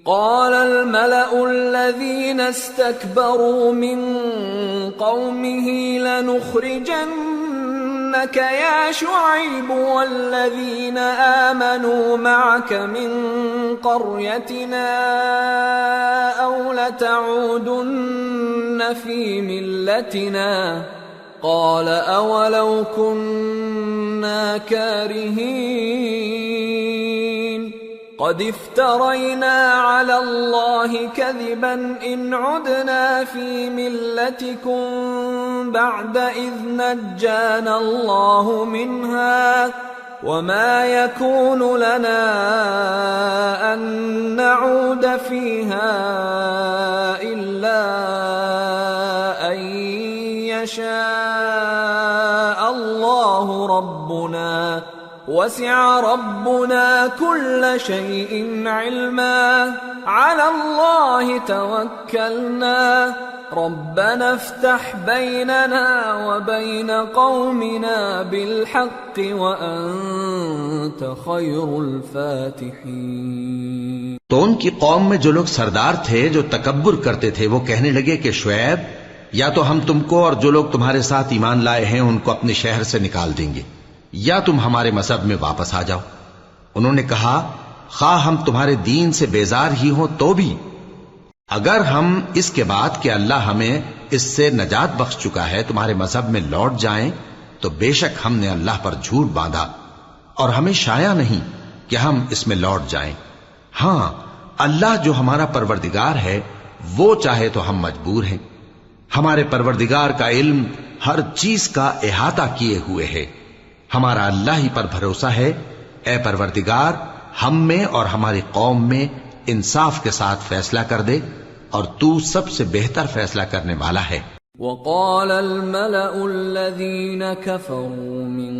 قال الملأ الذين استكبروا من قومه لنخرجنك يا شعيب والذين آمنوا معك من قريتنا أو لتعودن في ملتنا قال أولو كنا كارهين قد افترينا على الله كذبا إن عدنا في ملتكم بعد إذ نجانا الله منها وما يكون لنا أن نعود فيها إلا أن يشاء الله ربنا وسع ربنا كل شيء علما على الله توكلنا ربنا افتح بيننا وبين قومنا بالحق وأنت خير الفاتحين۔ تو ان کی قوم میں جو لوگ سردار تھے جو تکبر کرتے تھے وہ کہنے لگے کہ شعیب یا تو ہم تم کو اور جو لوگ تمہارے ساتھ ایمان لائے ہیں ان کو اپنے شہر سے نکال دیں گے یا تم ہمارے مذہب میں واپس آ جاؤ۔ انہوں نے کہا خواہ ہم تمہارے دین سے بیزار ہی ہوں تو بھی اگر ہم اس کے بعد کہ اللہ ہمیں اس سے نجات بخش چکا ہے تمہارے مذہب میں لوٹ جائیں تو بے شک ہم نے اللہ پر جھوٹ باندھا اور ہمیں شایع نہیں کہ ہم اس میں لوٹ جائیں۔ ہاں اللہ جو ہمارا پروردگار ہے وہ چاہے تو ہم مجبور ہیں۔ ہمارے پروردگار کا علم ہر چیز کا احاطہ کیے ہوئے ہے۔ ہمارا اللہ ہی پر بھروسہ ہے۔ اے پروردگار ہم میں اور ہماری قوم میں انصاف کے ساتھ فیصلہ کر دے اور تو سب سے بہتر فیصلہ کرنے والا ہے۔ وقال الملأ الذين كفروا من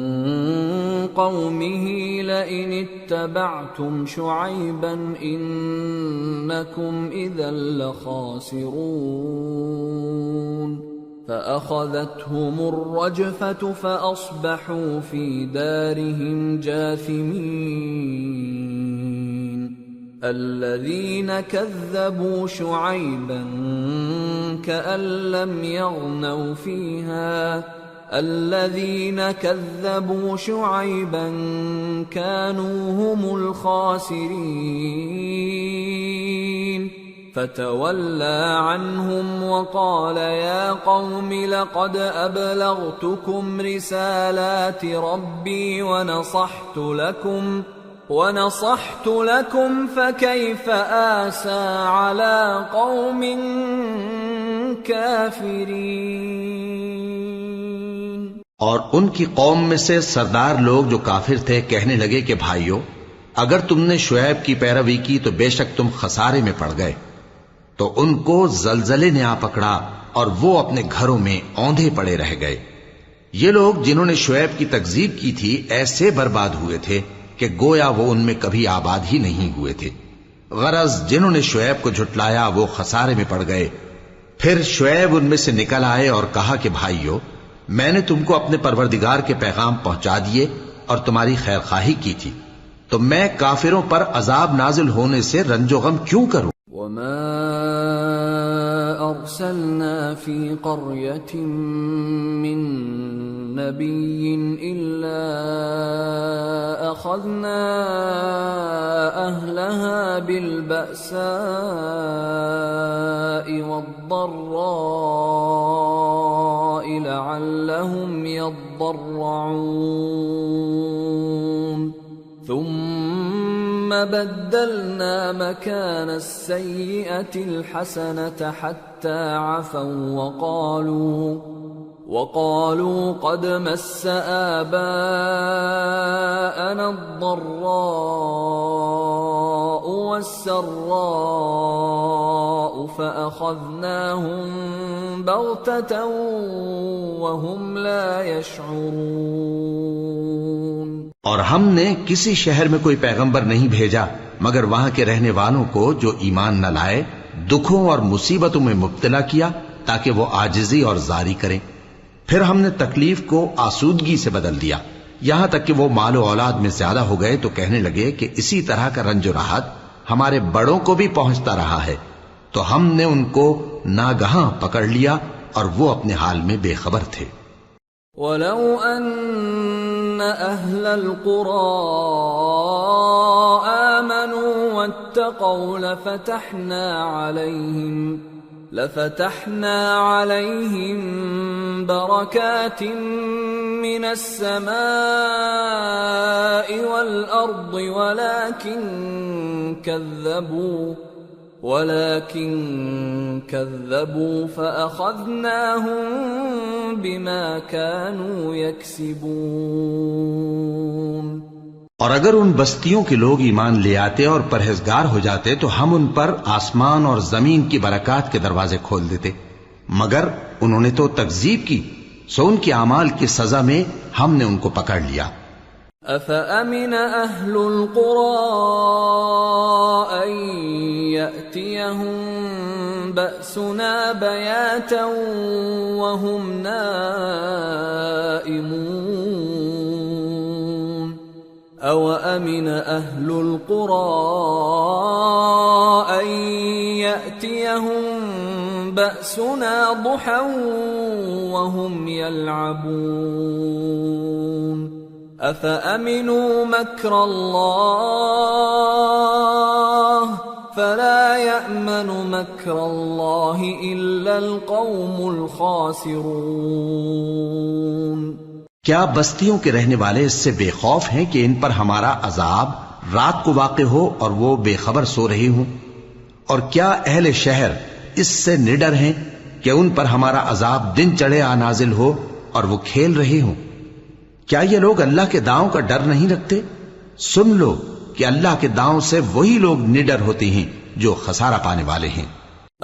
قومه لئن اتبعتم شعيبا إنكم إذا لخاسرون فأخذتهم الرجفة فأصبحوا في دارهم جاثمين الذين كذبوا شعيبا كأن لم يغنوا فيها الذين كذبوا شعيبا كانوا هم الخاسرين فتولى عنهم وقال يا قوم لقد أبلغتكم رسالات ربي ونصحت لكم فكيف آسى على قوم كافرين۔ اور ان کی قوم میں سے سردار لوگ جو کافر تھے کہنے لگے کہ بھائیو اگر تم نے شعیب کی پیروی کی تو بے شک تم خسارے میں پڑ گئے۔ تو ان کو زلزلے نے آ پکڑا اور وہ اپنے گھروں میں اوندھے پڑے رہ گئے۔ یہ لوگ جنہوں نے شعیب کی تکذیب کی تھی ایسے برباد ہوئے تھے کہ گویا وہ ان میں کبھی آباد ہی نہیں ہوئے تھے۔ غرض جنہوں نے شعیب کو جھٹلایا وہ خسارے میں پڑ گئے۔ پھر شعیب ان میں سے نکل آئے اور کہا کہ بھائیو میں نے تم کو اپنے پروردگار کے پیغام پہنچا دیے اور تمہاری خیر خواہی کی تھی، تو میں کافروں پر عذاب نازل ہونے سے رنج و غم کیوں کروں؟ وما أرسلنا في قرية من نبي إلا أخذنا أهلها بالبأساء والضراء لعلهم يضرعون ثم بدلنا مكان السيئة الحسنة حتى عفوا وقالوا قد مس آباءنا الضراء والسراء فأخذناهم بغتة وهم لا يشعرون۔ اور ہم نے کسی شہر میں کوئی پیغمبر نہیں بھیجا مگر وہاں کے رہنے والوں کو جو ایمان نہ لائے دکھوں اور مصیبتوں میں مبتلا کیا تاکہ وہ عاجزی اور زاری کریں۔ پھر ہم نے تکلیف کو آسودگی سے بدل دیا یہاں تک کہ وہ مال و اولاد میں زیادہ ہو گئے تو کہنے لگے کہ اسی طرح کا رنج و راحت ہمارے بڑوں کو بھی پہنچتا رہا ہے، تو ہم نے ان کو ناگہاں پکڑ لیا اور وہ اپنے حال میں بے خبر تھے۔ وَلَوْ أَنَّ أَهْلَ الْقُرَىٰ آمَنُوا وَاتَّقَوْا لَفَتَحْنَا عَلَيْهِم بَرَكَاتٍ مِّنَ السَّمَاءِ وَالْأَرْضِ ولكن كذبوا فأخذناهم بما كانوا يكسبون۔ اور اگر ان بستیوں کے لوگ ایمان لے آتے اور پرہیزگار ہو جاتے تو ہم ان پر آسمان اور زمین کی برکات کے دروازے کھول دیتے، مگر انہوں نے تو تکذیب کی، سو ان کے اعمال کی سزا میں ہم نے ان کو پکڑ لیا۔ أَفَأَمِنَ أَهْلُ الْقُرَىٰ أَن يَأْتِيَهُم بَأْسُنَا بَيَاتًا وَهُمْ نَائِمُونَ أَوَأَمِنَ أَهْلُ الْقُرَىٰ أَن يَأْتِيَهُم بَأْسُنَا ضُحًى وَهُمْ يَلْعَبُونَ أَفَأَمِنُوا مَكْرَ اللَّهِ فَلَا يَأْمَنُ مَكْرَ اللَّهِ إِلَّا الْقَوْمُ الْخَاسِرُونَ۔ کیا بستیوں کے رہنے والے اس سے بے خوف ہیں کہ ان پر ہمارا عذاب رات کو واقع ہو اور وہ بے خبر سو رہے ہوں؟ اور کیا اہل شہر اس سے نڈر ہیں کہ ان پر ہمارا عذاب دن چڑھے آ نازل ہو اور وہ کھیل رہے ہوں؟ کیا یہ لوگ اللہ کے داؤں کا ڈر نہیں رکھتے؟ سن لو کہ اللہ کے داؤں سے وہی لوگ نڈر ہوتے ہیں جو خسارہ پانے والے ہیں۔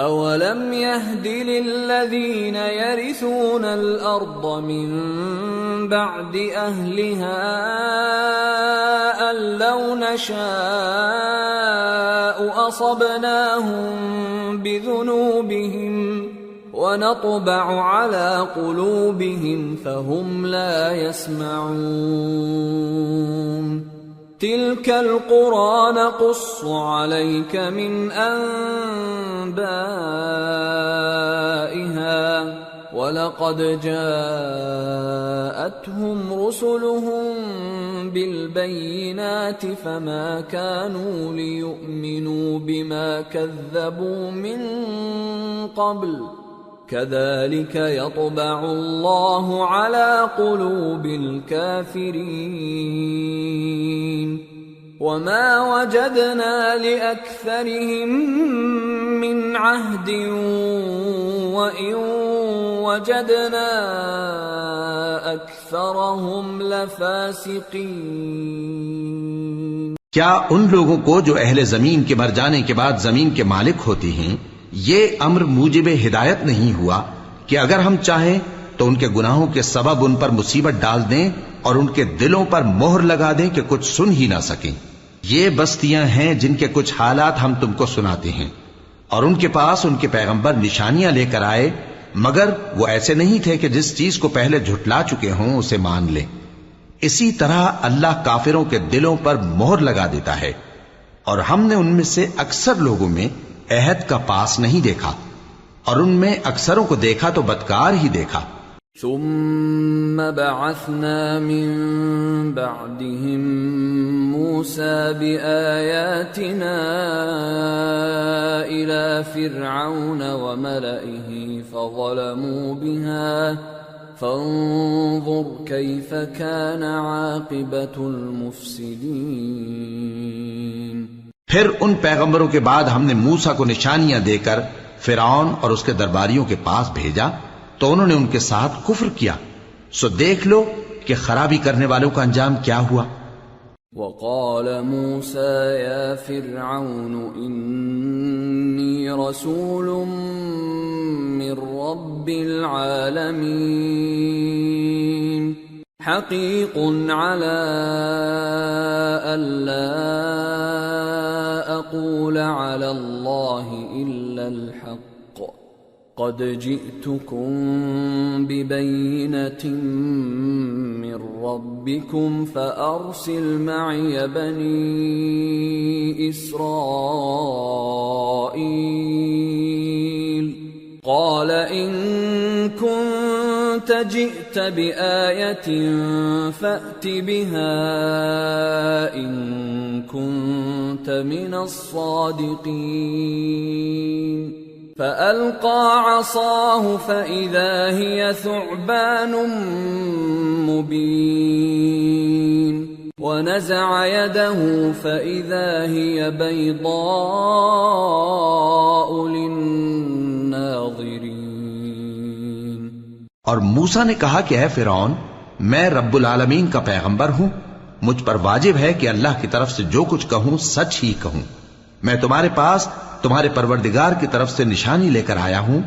أَوَلَمْ يَهْدِ لِلَّذِينَ يَرِثُونَ الْأَرْضَ مِن بَعْدِ أَهْلِهَا أَن لَّوْ نَشَاءُ أَصَبْنَاهُم بِذُنُوبِهِمْ وَنَطْبَعُ عَلَى قُلُوبِهِمْ فَهُمْ لَا يَسْمَعُونَ تِلْكَ الْقُرَىٰ نَقُصُّ عَلَيْكَ مِنْ أَنبَائِهَا وَلَقَدْ جَاءَتْهُمْ رُسُلُهُم بِالْبَيِّنَاتِ فَمَا كَانُوا لِيُؤْمِنُوا بِمَا كَذَّبُوا مِن قَبْلُ كَذَلِكَ يَطْبَعُ اللَّهُ عَلَى قُلُوبِ الْكَافِرِينَ وَمَا وَجَدْنَا لِأَكْثَرِهِم مِّنْ عَهْدٍ وَإِن وَجَدْنَا أَكْثَرَهُمْ لَفَاسِقِينَ۔ کیا ان لوگوں کو جو اہل زمین کے مر جانے کے بعد زمین کے مالک ہوتے ہیں یہ امر موجب ہدایت نہیں ہوا کہ اگر ہم چاہیں تو ان کے گناہوں کے سبب ان پر مصیبت ڈال دیں اور ان کے دلوں پر مہر لگا دیں کہ کچھ سن ہی نہ سکیں؟ یہ بستیاں ہیں جن کے کچھ حالات ہم تم کو سناتے ہیں، اور ان کے پاس ان کے پیغمبر نشانیاں لے کر آئے، مگر وہ ایسے نہیں تھے کہ جس چیز کو پہلے جھٹلا چکے ہوں اسے مان لیں۔ اسی طرح اللہ کافروں کے دلوں پر مہر لگا دیتا ہے، اور ہم نے ان میں سے اکثر لوگوں میں عہد کا پاس نہیں دیکھا، اور ان میں اکثروں کو دیکھا تو بدکار ہی دیکھا۔ ثم بعثنا من بعدهم موسى بآياتنا إلى فرعون وملئه فظلموا بها فانظر كيف كان عاقبة المفسدين۔ پھر ان پیغمبروں کے بعد ہم نے موسیٰ کو نشانیاں دے کر فرعون اور اس کے درباریوں کے پاس بھیجا تو انہوں نے ان کے ساتھ کفر کیا، سو دیکھ لو کہ خرابی کرنے والوں کا انجام کیا ہوا۔ وقال موسى يا فرعون إني رسول من رب العالمين حقيق على ألا أقول على الله إلا الحق قد جئتكم ببينة من ربكم فأرسل معي بني إسرائيل قال إن كنت جئت بآية فأت بها إن كنت من الصادقين فألقى عصاه فإذا هي ثعبان مبين ونزع يده فإذا هي بيضاء للناظرين۔ اور موسیٰ نے کہا کہ اے فرعون، میں رب العالمین کا پیغمبر ہوں، مجھ پر واجب ہے کہ اللہ کی طرف سے جو کچھ کہوں سچ ہی کہوں۔ میں تمہارے پاس تمہارے پروردگار کی طرف سے نشانی لے کر آیا ہوں،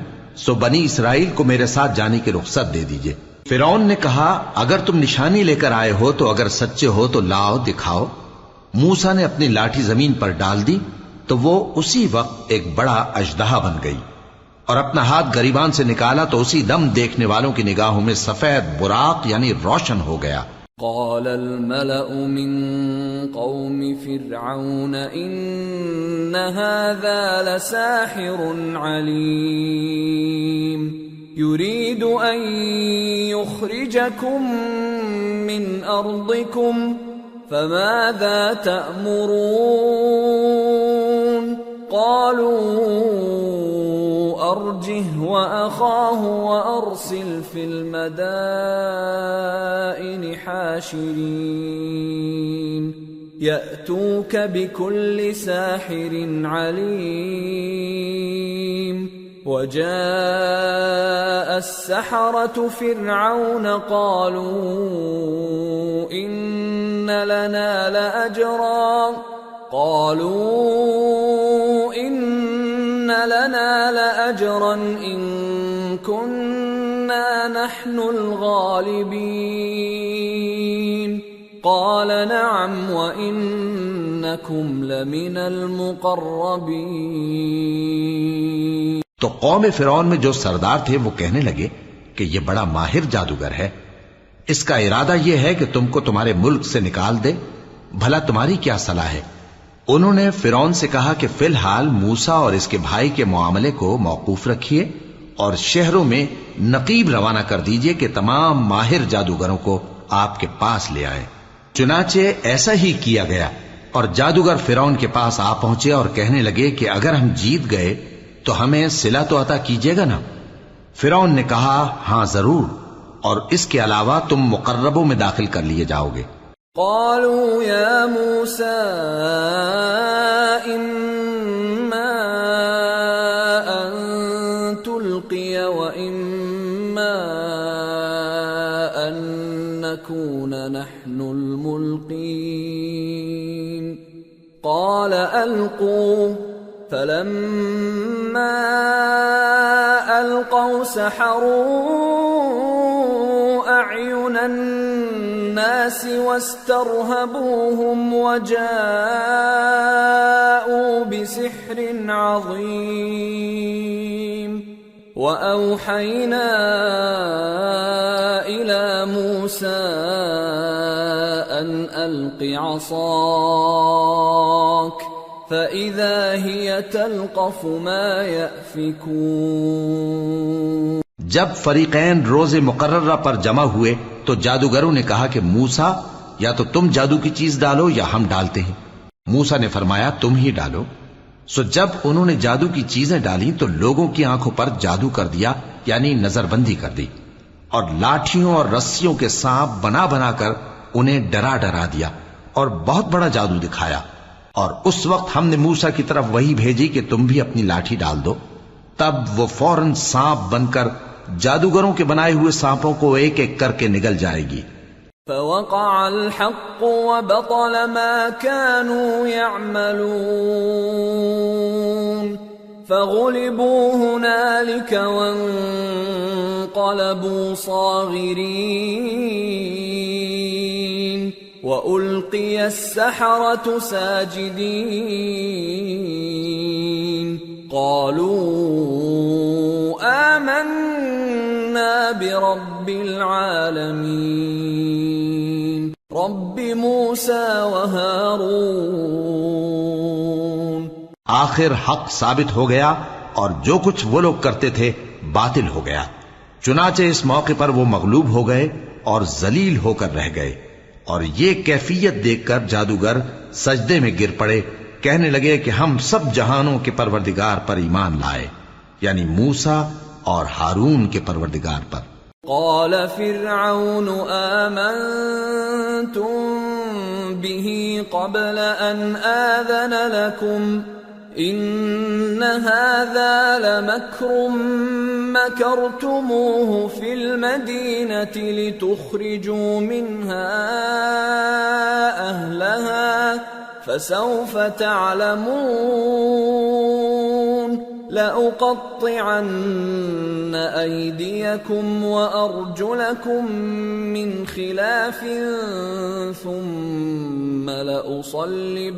سو بنی اسرائیل کو میرے ساتھ جانے کی رخصت دے دیجئے۔ فرعون نے کہا اگر تم نشانی لے کر آئے ہو تو اگر سچے ہو تو لاؤ دکھاؤ۔ موسیٰ نے اپنی لاٹھی زمین پر ڈال دی تو وہ اسی وقت ایک بڑا اژدہا بن گئی، اور اپنا ہاتھ گریبان سے نکالا تو اسی دم دیکھنے والوں کی نگاہوں میں سفید براق یعنی روشن ہو گیا۔ قال الملأ من قوم فرعون إن هذا لساحر عليم يريد أن يخرجكم من أرضكم فماذا تأمرون قالوا أرجه وأخاه وأرسل في المدائن حاشرين يأتوك بكل ساحر عليم وجاء السحرة فرعون قالوا إن لنا لأجرا إن كنا نحن الغالبين قال نعم وإنكم لمن المقربين۔ تو قوم فرعون میں جو سردار تھے وہ کہنے لگے کہ یہ بڑا ماہر جادوگر ہے، اس کا ارادہ یہ ہے کہ تم کو تمہارے ملک سے نکال دے، بھلا تمہاری کیا صلاح ہے؟ انہوں نے فرعون سے کہا کہ فی الحال موسیٰ اور اس کے بھائی کے معاملے کو موقوف رکھیے اور شہروں میں نقیب روانہ کر دیجئے کہ تمام ماہر جادوگروں کو آپ کے پاس لے آئے۔ چنانچہ ایسا ہی کیا گیا، اور جادوگر فرعون کے پاس آ پہنچے اور کہنے لگے کہ اگر ہم جیت گئے تو ہمیں صلہ تو عطا کیجیے گا نا؟ فرعون نے کہا ہاں ضرور، اور اس کے علاوہ تم مقربوں میں داخل کر لیے جاؤ گے۔ قالوا يا موسى إما أن تلقي وإما أن نكون نحن الملقين قال ألقوا فلما ألقوا سحروا أعين الناس واسترهبوهم وجاءوا بسحر عظيم وأوحينا إلى موسى أن ألق عصاك فإذا هي تلقف ما يأفكون۔ جب فریقین روز مقررہ پر جمع ہوئے تو جادوگروں نے کہا کہ موسیٰ یا تو تم جادو کی چیز ڈالو یا ہم ڈالتے ہیں۔ موسیٰ نے فرمایا تم ہی ڈالو۔ سو جب انہوں نے جادو کی چیزیں ڈالی تو لوگوں کی آنکھوں پر جادو کر دیا یعنی نظر بندی کر دی، اور لاٹھیوں اور رسیوں کے سانپ بنا بنا کر انہیں ڈرا ڈرا دیا اور بہت بڑا جادو دکھایا۔ اور اس وقت ہم نے موسیٰ کی طرف وہی بھیجی کہ تم بھی اپنی لاٹھی ڈال دو، تب وہ فوراً سانپ بن کر جادوگروں کے بنائے ہوئے سانپوں کو ایک ایک کر کے نگل جائے گی۔ فوقع الحق وبطل ما كانوا يعملون فغلبوا هنالك وانقلبوا صاغرين وألقي السحرة ساجدين قالوا رب العالمین رب موسیٰ وہارون. آخر حق ثابت ہو گیا اور جو کچھ وہ لوگ کرتے تھے باطل ہو گیا. چنانچہ اس موقع پر وہ مغلوب ہو گئے اور ذلیل ہو کر رہ گئے، اور یہ کیفیت دیکھ کر جادوگر سجدے میں گر پڑے، کہنے لگے کہ ہم سب جہانوں کے پروردگار پر ایمان لائے، یعنی موسیٰ اور ہارون کے پروردگار پر. قال فرعون آمنتم به قبل ان آذن لكم ان هذا لمكر مكرتموه في المدينة لتخرجوا منها أهلها فسوف تعلمون لأقطعن أيديكم وأرجلكم من خلاف ثم لأصلبنكم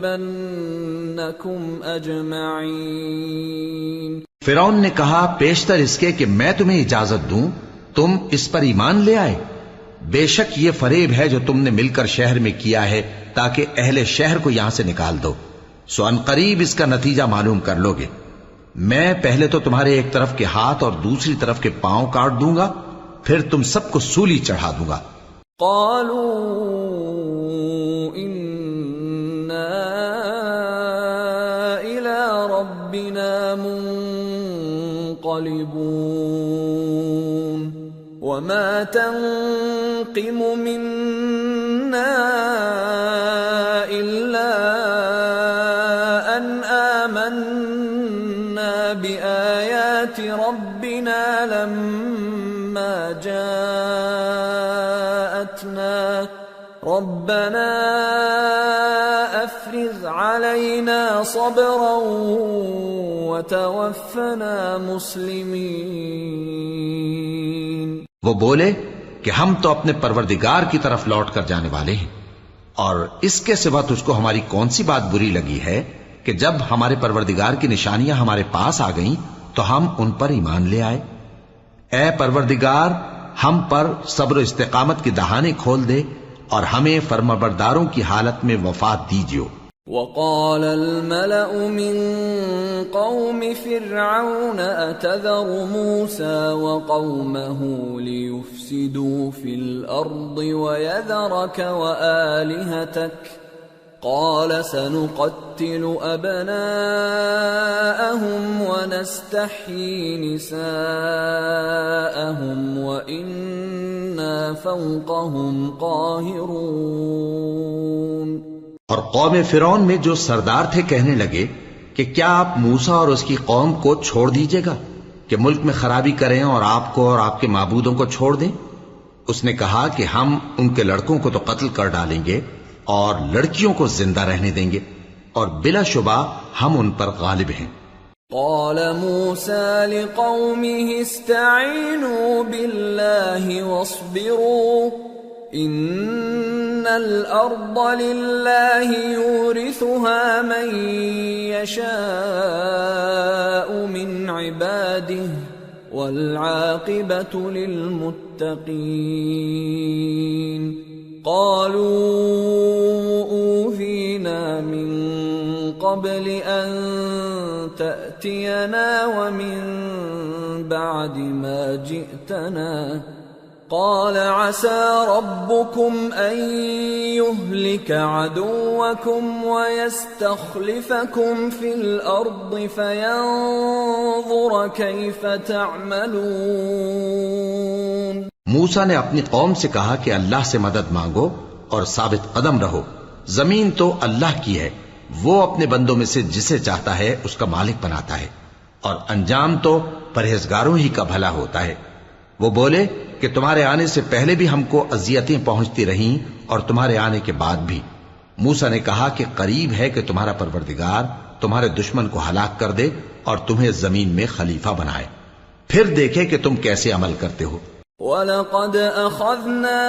أجمعين. فرعون نے کہا پیشتر اس کے کہ میں تمہیں اجازت دوں تم اس پر ایمان لے آئے. بے شک یہ فریب ہے جو تم نے مل کر شہر میں کیا ہے تاکہ اہل شہر کو یہاں سے نکال دو، سو ان قریب اس کا نتیجہ معلوم کر لو گے. میں پہلے تو تمہارے ایک طرف کے ہاتھ اور دوسری طرف کے پاؤں کاٹ دوں گا، پھر تم سب کو سولی چڑھا دوں گا. قالوا انا الى ربنا منقلبون وما تنقم منا الا ان آمنا بآيات ربنا لما جاءتنا ربنا افرغ علينا صبرا وتوفنا مسلمين. وہ بولے کہ ہم تو اپنے پروردگار کی طرف لوٹ کر جانے والے ہیں، اور اس کے سوا تجھ کو ہماری کون سی بات بری لگی ہے کہ جب ہمارے پروردگار کی نشانیاں ہمارے پاس آ گئیں تو ہم ان پر ایمان لے آئے. اے پروردگار ہم پر صبر و استقامت کی دہانے کھول دے اور ہمیں فرمانبرداروں کی حالت میں وفات دیجیو. وقال الملأ من قوم فرعون أتذر موسى وقومه ليفسدوا في الأرض ويذرك وآلهتك قال سنقتل أبناءهم ونستحيي نساءهم وإنا فوقهم قاهرون. اور قوم فرعون میں جو سردار تھے کہنے لگے کہ کیا آپ موسیٰ اور اس کی قوم کو چھوڑ دیجیے گا کہ ملک میں خرابی کریں اور آپ کو اور آپ کے معبودوں کو چھوڑ دیں؟ اس نے کہا کہ ہم ان کے لڑکوں کو تو قتل کر ڈالیں گے اور لڑکیوں کو زندہ رہنے دیں گے، اور بلا شبہ ہم ان پر غالب ہیں. قال موسى لقومه استعينوا بالله واصبروا ان الارض لله يورثها من يشاء من عباده والعاقبة للمتقين. قالوا أوذينا من قبل أن تأتينا ومن بعد ما جئتنا قال عسى ربكم أن يهلك عدوكم ويستخلفكم في الأرض فينظر كيف تعملون. موسیٰ نے اپنی قوم سے کہا کہ اللہ سے مدد مانگو اور ثابت قدم رہو. زمین تو اللہ کی ہے، وہ اپنے بندوں میں سے جسے چاہتا ہے اس کا مالک بناتا ہے، اور انجام تو پرہیزگاروں ہی کا بھلا ہوتا ہے. وہ بولے کہ تمہارے آنے سے پہلے بھی ہم کو اذیتیں پہنچتی رہیں اور تمہارے آنے کے بعد بھی. موسیٰ نے کہا کہ قریب ہے کہ تمہارا پروردگار تمہارے دشمن کو ہلاک کر دے اور تمہیں زمین میں خلیفہ بنائے، پھر دیکھے کہ تم کیسے عمل کرتے ہو. وَلَقَدْ أَخَذْنَا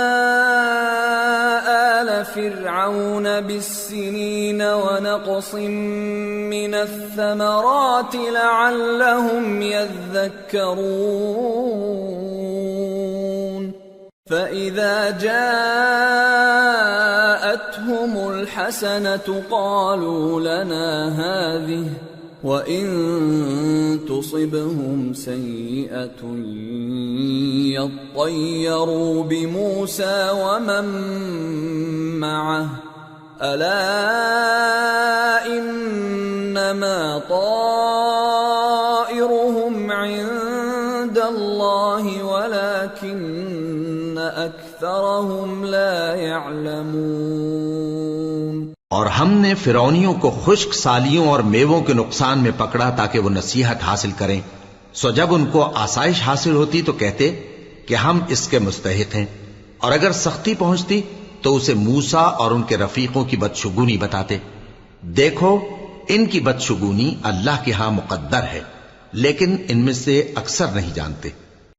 آلَ فِرْعَوْنَ بِالسِّنِينَ وَنَقْصٍ مِّنَ الثَّمَرَاتِ لَعَلَّهُمْ يَذَّكَّرُونَ. فَإِذَا جَاءَتْهُمُ الْحَسَنَةُ قَالُوا لَنَا هَذِهِ وَإِن تُصِبْهُمْ سَيِّئَةٌ يَطَّيَّرُوا بِمُوسَى وَمَن مَّعَهُ أَلَا إِنَّمَا طَائِرُهُمْ عِندَ اللَّهِ وَلَكِنَّ أَكْثَرَهُمْ لَا يَعْلَمُونَ۔ اور ہم نے فرعونیوں کو خشک سالیوں اور میووں کے نقصان میں پکڑا تاکہ وہ نصیحت حاصل کریں، سو جب ان کو آسائش حاصل ہوتی تو کہتے کہ ہم اس کے مستحق ہیں، اور اگر سختی پہنچتی تو اسے موسیٰ اور ان کے رفیقوں کی بدشگونی بتاتے۔ دیکھو ان کی بدشگونی اللہ کے ہاں مقدر ہے، لیکن ان میں سے اکثر نہیں جانتے۔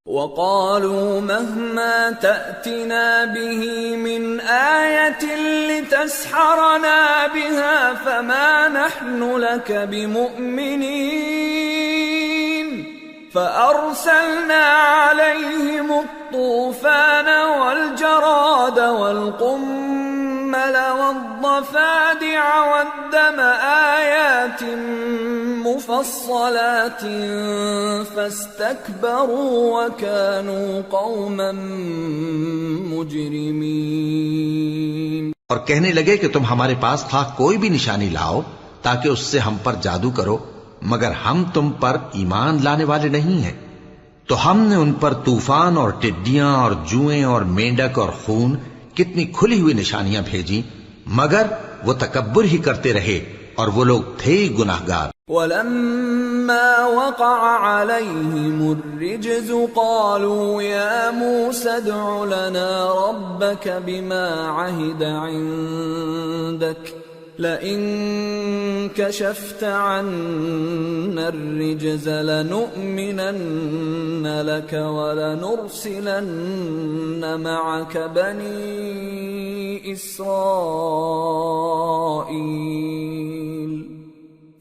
وَقَالُوا مَهْمَا تَأْتِنَا بِهِ مِنْ آيَةٍ لِتَسْحَرَنَا بِهَا فَمَا نَحْنُ لَكَ بِمُؤْمِنِينَ فَأَرْسَلْنَا عَلَيْهِمُ الطُّوفَانَ وَالْجَرَادَ وَالْقُمَّلَ وَالضَّفَادِعَ وَالدَّمَ آيَاتٍ مُفَصَّلَاتٍ فَاسْتَكْبَرُوا وَكَانُوا قَوْمًا مُجْرِمِينَ۔ اور کہنے لگے کہ تم ہمارے پاس خواہ کوئی بھی نشانی لاؤ تاکہ اس سے ہم پر جادو کرو، مگر ہم تم پر ایمان لانے والے نہیں ہیں۔ تو ہم نے ان پر طوفان اور ٹڈیاں اور جوئیں اور مینڈک اور خون کتنی کھلی ہوئی نشانیاں بھیجی، مگر وہ تکبر ہی کرتے رہے اور وہ لوگ تھے گناہگار۔ وَلَمَّا وَقَعَ عَلَيْهِمُ الرِّجْزُ قَالُوا يَا مُوسَى ادْعُ لَنَا رَبَّكَ بِمَا عَهِدَ عِندَكَ لَئِن كَشَفْتَ عَنَّا الرِّجْزَ لَنُؤْمِنَنَّ لَكَ وَلَنُرْسِلَنَّ مَعَكَ بَنِي إِسْرَائِيلَ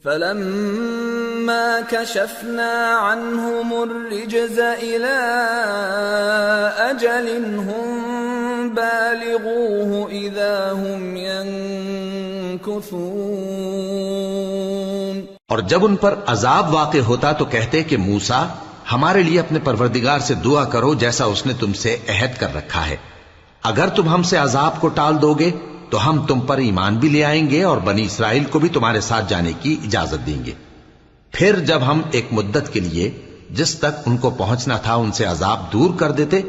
فَلَمَّا كَشَفْنَا عَنْهُمُ الرِّجْزَ إِلَى أَجَلٍ هُمْ بَالِغُوهُ إِذَا هُمْ يَنكُثُونَ۔ اور جب ان پر عذاب واقع ہوتا تو کہتے کہ موسیٰ ہمارے لیے اپنے پروردگار سے دعا کرو جیسا اس نے تم سے عہد کر رکھا ہے، اگر تم ہم سے عذاب کو ٹال دو گے تو ہم تم پر ایمان بھی لے آئیں گے اور بنی اسرائیل کو بھی تمہارے ساتھ جانے کی اجازت دیں گے۔ پھر جب ہم ایک مدت کے لیے جس تک ان کو پہنچنا تھا ان سے عذاب دور کر دیتے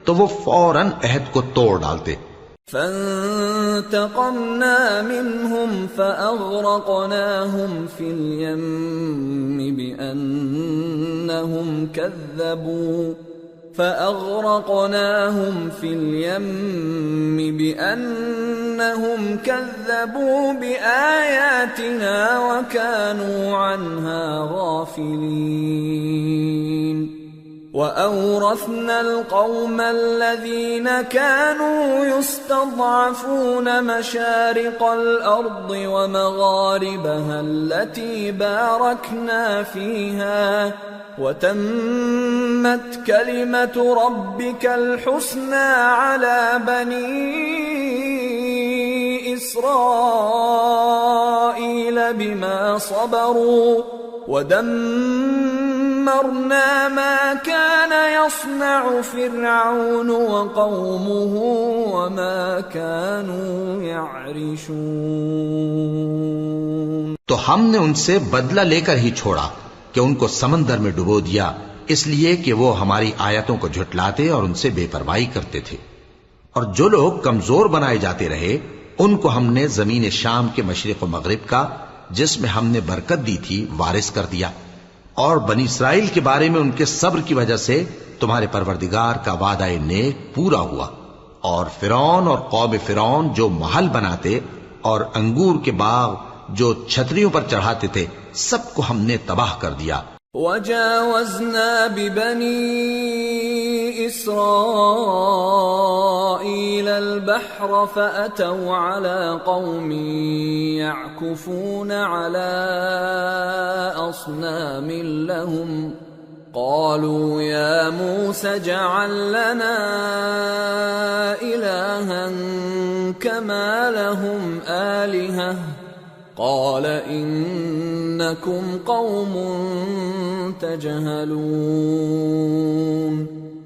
تو وہ فوراً عہد کو توڑ ڈالتے۔ فَانْتَقَمْنَا مِنْهُمْ فَأَغْرَقْنَاهُمْ فِي الْيَمِّ بِأَنَّهُمْ كَذَّبُوا بِآيَاتِنَا وَكَانُوا عَنْهَا غَافِلِينَ۔ وَأَوْرَثْنَا الْقَوْمَ الَّذِينَ كَانُوا يُسْتَضْعَفُونَ مَشَارِقَ الْأَرْضِ وَمَغَارِبَهَا الَّتِي بَارَكْنَا فِيهَا وَتَمَّتْ كَلِمَةُ رَبِّكَ الْحُسْنَى عَلَى بَنِي إِسْرَائِيلَ بِمَا صَبَرُوا وَدَمَّرْنَا مَا كَانَ يَصْنَعُ فِرْعَوْنُ وَقَوْمُهُ وَمَا كَانُوا يَعْرِشُونَ۔ تو ہم نے ان سے بدلہ لے کر ہی چھوڑا کہ ان کو سمندر میں ڈبو دیا، اس لیے کہ وہ ہماری آیتوں کو جھٹلاتے اور ان سے بے پرواہی کرتے تھے۔ اور جو لوگ کمزور بنائے جاتے رہے ان کو ہم نے زمین شام کے مشرق و مغرب کا جس میں ہم نے برکت دی تھی وارث کر دیا، اور بنی اسرائیل کے بارے میں ان کے صبر کی وجہ سے تمہارے پروردگار کا وعدہ نیک پورا ہوا۔ اور فرعون اور قوم فرعون جو محل بناتے اور انگور کے باغ جو چھتریوں پر چڑھاتے تھے سب کو ہم نے تباہ کر دیا۔ وَجَاوَزْنَا بِبَنِي إِسْرَائِيلَ الْبَحْرَ فَأَتَوْا عَلَى قَوْمٍ يَعْكُفُونَ عَلَى أَصْنَامٍ لَهُمْ قالوا يا موسى اجعل لنا إلها كما لهم آلهة قال إنكم قوم تجهلون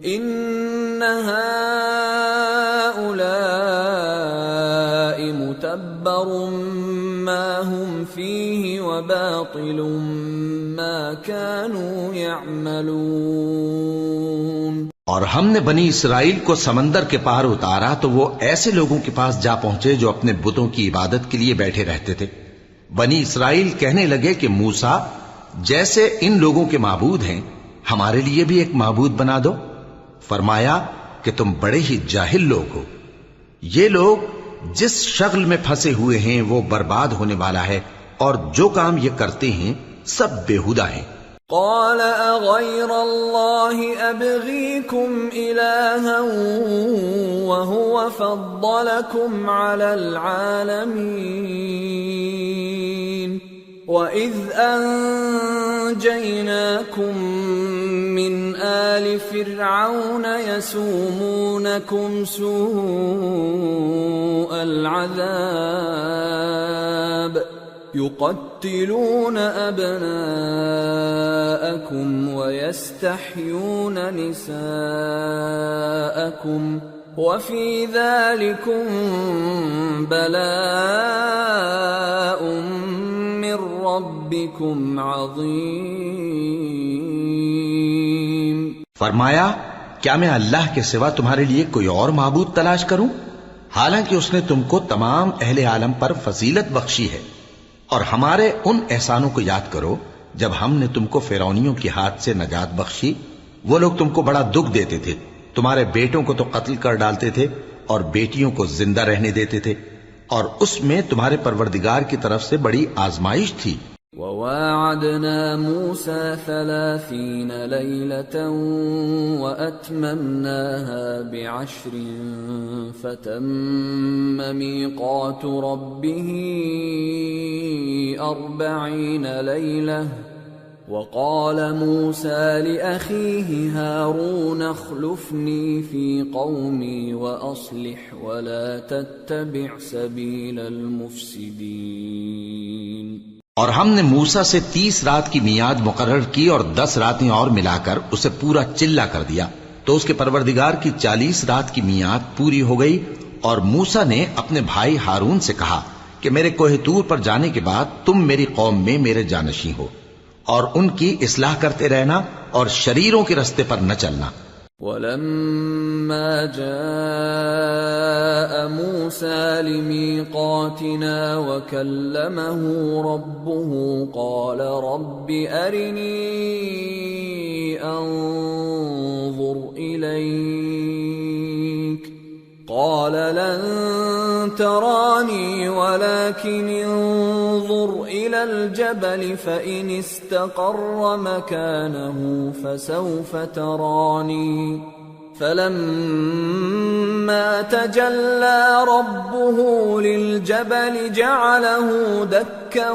إن هؤلاء متبر ما هم فيه وباطل ما كانوا يعملون۔ اور ہم نے بنی اسرائیل کو سمندر کے پار اتارا تو وہ ایسے لوگوں کے پاس جا پہنچے جو اپنے بتوں کی عبادت کے لیے بیٹھے رہتے تھے۔ بنی اسرائیل کہنے لگے کہ موسیٰ جیسے ان لوگوں کے معبود ہیں ہمارے لیے بھی ایک معبود بنا دو۔ فرمایا کہ تم بڑے ہی جاہل لوگ ہو، یہ لوگ جس شغل میں پھنسے ہوئے ہیں وہ برباد ہونے والا ہے، اور جو کام یہ کرتے ہیں سب بےہودہ ہیں۔ قال اغير الله ابغيكم الها وهو فضلكم على العالمين واذ انجيناكم من آل فرعون يسومونكم سوء العذاب يقتلون أبناءكم ويستحيون نساءكم وفي ذلكم بلاء من ربكم عظيم۔ فرمایا کیا میں اللہ کے سوا تمہارے لیے کوئی اور معبود تلاش کروں، حالانکہ اس نے تم کو تمام اہل عالم پر فضیلت بخشی ہے۔ اور ہمارے ان احسانوں کو یاد کرو جب ہم نے تم کو فرعونیوں کے ہاتھ سے نجات بخشی۔ وہ لوگ تم کو بڑا دکھ دیتے تھے، تمہارے بیٹوں کو تو قتل کر ڈالتے تھے اور بیٹیوں کو زندہ رہنے دیتے تھے، اور اس میں تمہارے پروردگار کی طرف سے بڑی آزمائش تھی۔ وواعدنا موسى 30 ليلة وأتممناها ب10 فتم ميقات ربه 40 ليلة وقال موسى لأخيه هارون اخلفني في قومي وأصلح ولا تتبع سبيل المفسدين۔ اور ہم نے موسیٰ سے 30 رات کی میعاد مقرر کی اور 10 راتیں اور ملا کر اسے پورا چلہ کر دیا، تو اس کے پروردگار کی 40 رات کی میعاد پوری ہو گئی۔ اور موسیٰ نے اپنے بھائی ہارون سے کہا کہ میرے کوہ طور پر جانے کے بعد تم میری قوم میں میرے جانشین ہو، اور ان کی اصلاح کرتے رہنا اور شریروں کے رستے پر نہ چلنا۔ وَلَمَّا جَاءَ مُوسَى لِمِيقَاتِنَا وَكَلَّمَهُ رَبُّهُ قَالَ رَبِّ أَرِنِي أَنظُرْ إِلَيْكَ قَالَ لَن تَرَانِي وَلَكِنِ انظُرْ إِلَى الْجَبَلِ فَإِنِ اسْتَقَرَّ مَكَانَهُ فَسَوْفَ تَرَانِي فَلَمَّا تَجَلَّى رَبُّهُ لِلْجَبَلِ جَعَلَهُ دَكًّا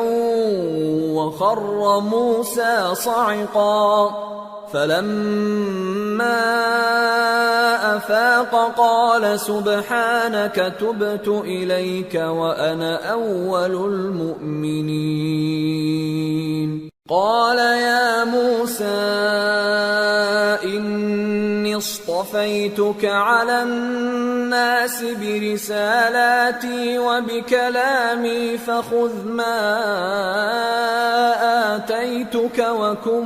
وَخَرَّ مُوسَى صَعِقًا فَلَمَّا أَفَاقَ قَالَ سُبْحَانَكَ تُبْتُ إِلَيْكَ وَأَنَا أَوَّلُ الْمُؤْمِنِينَ۔ قَالَ يَا مُوسَى إِنِّي اصْطَفَيْتُكَ عَلَى النَّاسِ بِرِسَالَاتِي وَبِكَلَامِي فَخُذْ مَا آتَيْتُكَ وَكُن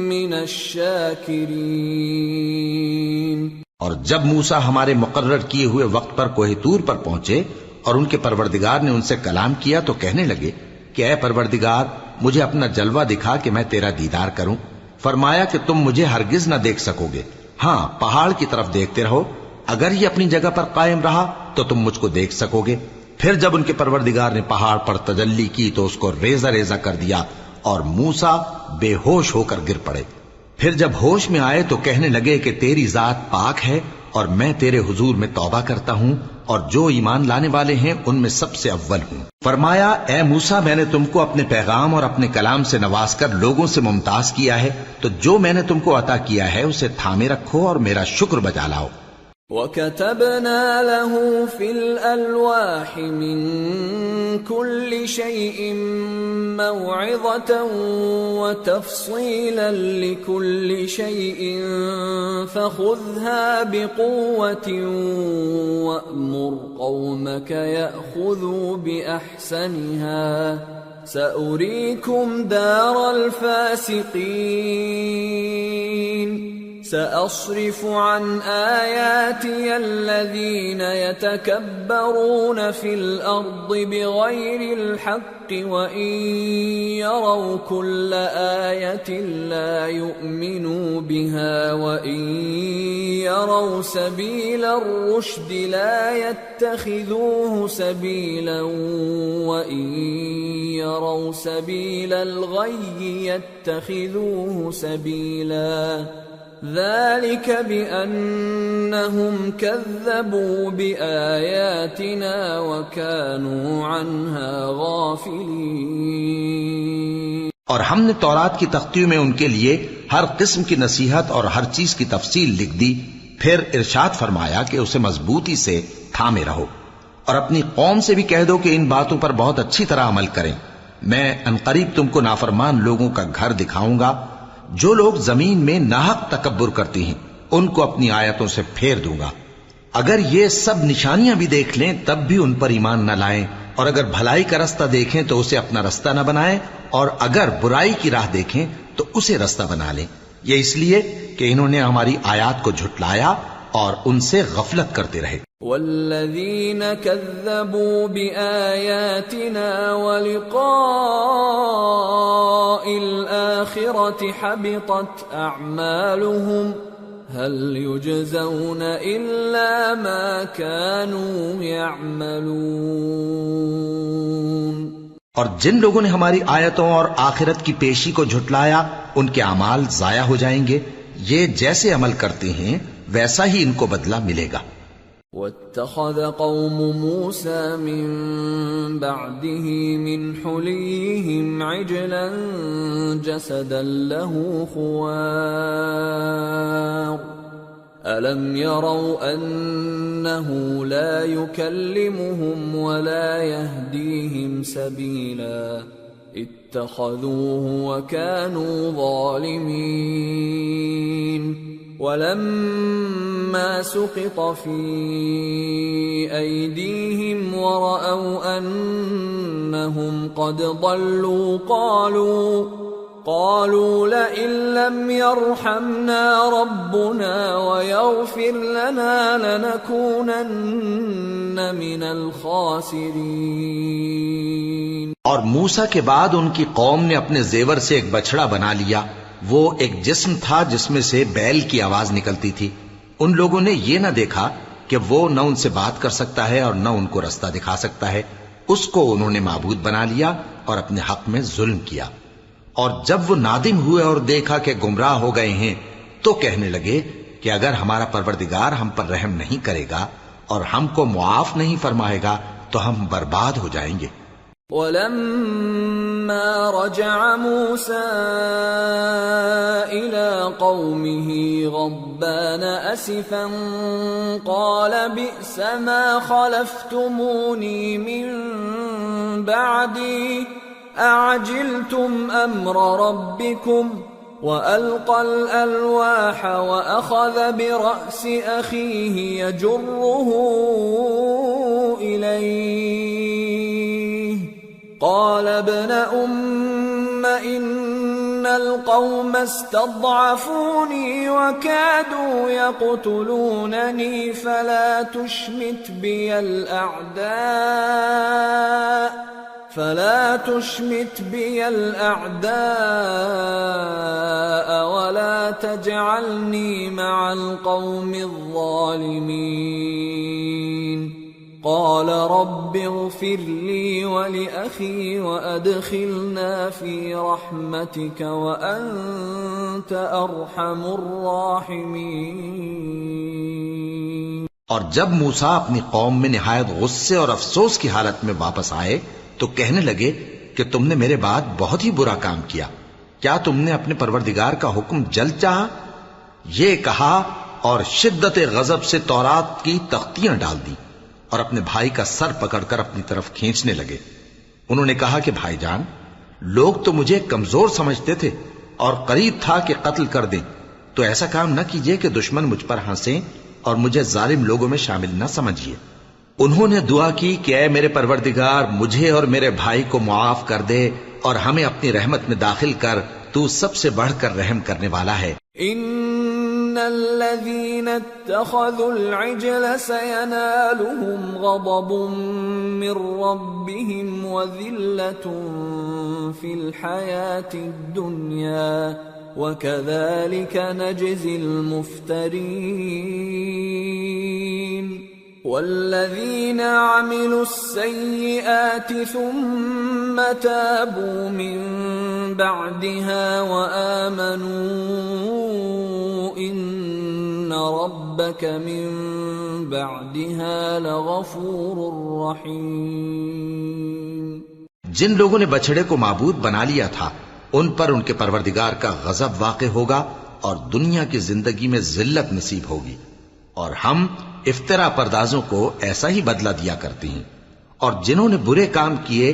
مِّنَ الشَّاكِرِينَ۔ اور جب موسیٰ ہمارے مقرر کیے ہوئے وقت پر کوہ طور پر پہنچے اور ان کے پروردگار نے ان سے کلام کیا تو کہنے لگے کہ اے پروردگار مجھے اپنا جلوہ دکھا کہ میں تیرا دیدار کروں۔ فرمایا کہ تم مجھے ہرگز نہ دیکھ سکو گے، ہاں پہاڑ کی طرف دیکھتے رہو، اگر یہ اپنی جگہ پر قائم رہا تو تم مجھ کو دیکھ سکو گے۔ پھر جب ان کے پروردگار نے پہاڑ پر تجلی کی تو اس کو ریزہ ریزہ کر دیا اور موسیٰ بے ہوش ہو کر گر پڑے۔ پھر جب ہوش میں آئے تو کہنے لگے کہ تیری ذات پاک ہے اور میں تیرے حضور میں توبہ کرتا ہوں اور جو ایمان لانے والے ہیں ان میں سب سے اول ہوں۔ فرمایا اے موسیٰ، میں نے تم کو اپنے پیغام اور اپنے کلام سے نواز کر لوگوں سے ممتاز کیا ہے، تو جو میں نے تم کو عطا کیا ہے اسے تھامے رکھو اور میرا شکر بجا لاؤ۔ وَكَتَبْنَا لَهُ فِي الْأَلْوَاحِ مِنْ كُلِّ شَيْءٍ مَوْعِظَةً وَتَفْصِيلًا لِكُلِّ شَيْءٍ فَخُذْهَا بِقُوَّةٍ وَأْمُرْ قَوْمَكَ يَأْخُذُوا بِأَحْسَنِهَا سَأُرِيكُمْ دَارَ الْفَاسِقِينَ سأصرف عن آياتي الذين يتكبرون في الأرض بغير الحق وإن يروا كل آية لا يؤمنوا بها وإن يروا سبيل الرشد لا يتخذوه سبيلا وإن يروا سبيل الغي يتخذوه سبيلا ذلك بأنهم كذبوا بآياتنا وكانوا عنها غافلين۔ اور ہم نے تورات کی تختیوں میں ان کے لیے ہر قسم کی نصیحت اور ہر چیز کی تفصیل لکھ دی، پھر ارشاد فرمایا کہ اسے مضبوطی سے تھامے رہو اور اپنی قوم سے بھی کہہ دو کہ ان باتوں پر بہت اچھی طرح عمل کریں۔ میں عنقریب تم کو نافرمان لوگوں کا گھر دکھاؤں گا۔ جو لوگ زمین میں ناحق تکبر کرتی ہیں ان کو اپنی آیتوں سے پھیر دوں گا۔ اگر یہ سب نشانیاں بھی دیکھ لیں تب بھی ان پر ایمان نہ لائیں، اور اگر بھلائی کا رستہ دیکھیں تو اسے اپنا رستہ نہ بنائیں، اور اگر برائی کی راہ دیکھیں تو اسے رستہ بنا لیں۔ یہ اس لیے کہ انہوں نے ہماری آیات کو جھٹلایا اور ان سے غفلت کرتے رہے۔ والذین کذبوا بآیاتنا ولقاء الآخرة حبطت اعمالهم هل يجزون الا ما كانوا يعملون۔ اور جن لوگوں نے ہماری آیتوں اور آخرت کی پیشی کو جھٹلایا ان کے اعمال ضائع ہو جائیں گے، یہ جیسے عمل کرتے ہیں ویسا ہی ان کو بدلہ ملے گا۔ وَاتَّخَذَ قَوْمُ مُوسَى مِن بَعْدِهِ مِنْ حُلِيِّهِمْ عِجْلًا جَسَدًا لَهُ خُوَارٌ أَلَمْ يَرَوْا أَنَّهُ لَا يُكَلِّمُهُمْ وَلَا يَهْدِيهِمْ سَبِيلًا اتَّخَذُوهُ وَكَانُوا ظَالِمِينَ۔ وَلَمَّا سُقِطَ فِي أَيْدِيهِمْ وَرَأَوْا أَنَّهُمْ قَدْ ضَلُّوا قَالُوا لَئِن لَّمْ يَرْحَمْنَا رَبُّنَا وَيَغْفِرْ لَنَا لَنَكُونَنَّ مِنَ الْخَاسِرِينَ۔ اور موسیٰ کے بعد ان کی قوم نے اپنے زیور سے ایک بچڑا بنا لیا، وہ ایک جسم تھا جس میں سے بیل کی آواز نکلتی تھی۔ ان لوگوں نے یہ نہ دیکھا کہ وہ نہ ان سے بات کر سکتا ہے اور نہ ان کو رستہ دکھا سکتا ہے، اس کو انہوں نے معبود بنا لیا اور اپنے حق میں ظلم کیا۔ اور جب وہ نادم ہوئے اور دیکھا کہ گمراہ ہو گئے ہیں تو کہنے لگے کہ اگر ہمارا پروردگار ہم پر رحم نہیں کرے گا اور ہم کو معاف نہیں فرمائے گا تو ہم برباد ہو جائیں گے۔ وَلَمَّا رَجَعَ مُوسَىٰ إِلَىٰ قَوْمِهِ غَضْبَانَ أَسِفًا قَالَ بِئْسَ مَا خَلَفْتُمُونِي مِن بَعْدِي أَعَجِلْتُمْ أَمْرَ رَبِّكُمْ وَأَلْقَى الْأَلْوَاحَ وَأَخَذَ بِرَأْسِ أَخِيهِ يَجُرُّهُ إِلَيْهِ قال ابن أم إن القوم استضعفوني وكادوا يقتلونني فلا تشمت بي الأعداء ولا تجعلني مع القوم الظالمين۔ قال قال رب اغفر لي ولأخي وأدخلنا في رحمتك وأنت أرحم الراحمين۔ اور جب موسیٰ اپنی قوم میں نہایت غصے اور افسوس کی حالت میں واپس آئے تو کہنے لگے کہ تم نے میرے بعد بہت ہی برا کام کیا، کیا تم نے اپنے پروردگار کا حکم جلد چاہا؟ یہ کہا اور شدت غضب سے تورات کی تختیاں ڈال دی اور اپنے بھائی کا سر پکڑ کر اپنی طرف کھینچنے لگے۔ انہوں نے کہا کہ بھائی جان، لوگ تو مجھے کمزور سمجھتے تھے اور قریب تھا کہ قتل کر دیں، تو ایسا کام نہ کیجیے کہ دشمن مجھ پر ہنسیں اور مجھے ظالم لوگوں میں شامل نہ سمجھیے۔ انہوں نے دعا کی کہ اے میرے پروردگار، مجھے اور میرے بھائی کو معاف کر دے اور ہمیں اپنی رحمت میں داخل کر، تو سب سے بڑھ کر رحم کرنے والا ہے۔ ان الذين اتخذوا العجل سينالهم غضب من ربهم وذلة في الحياة الدنيا وكذلك نجزي المفترين والذين عملوا السيئات ثم تابوا من بعدها وآمنوا إن ربك من بعدها لغفور رحيم۔ جن لوگوں نے بچڑے کو معبود بنا لیا تھا ان پر ان کے پروردگار کا غضب واقع ہوگا اور دنیا کی زندگی میں ذلت نصیب ہوگی، اور ہم افترا پردازوں کو ایسا ہی بدلہ دیا کرتے ہیں۔ اور جنہوں نے برے کام کیے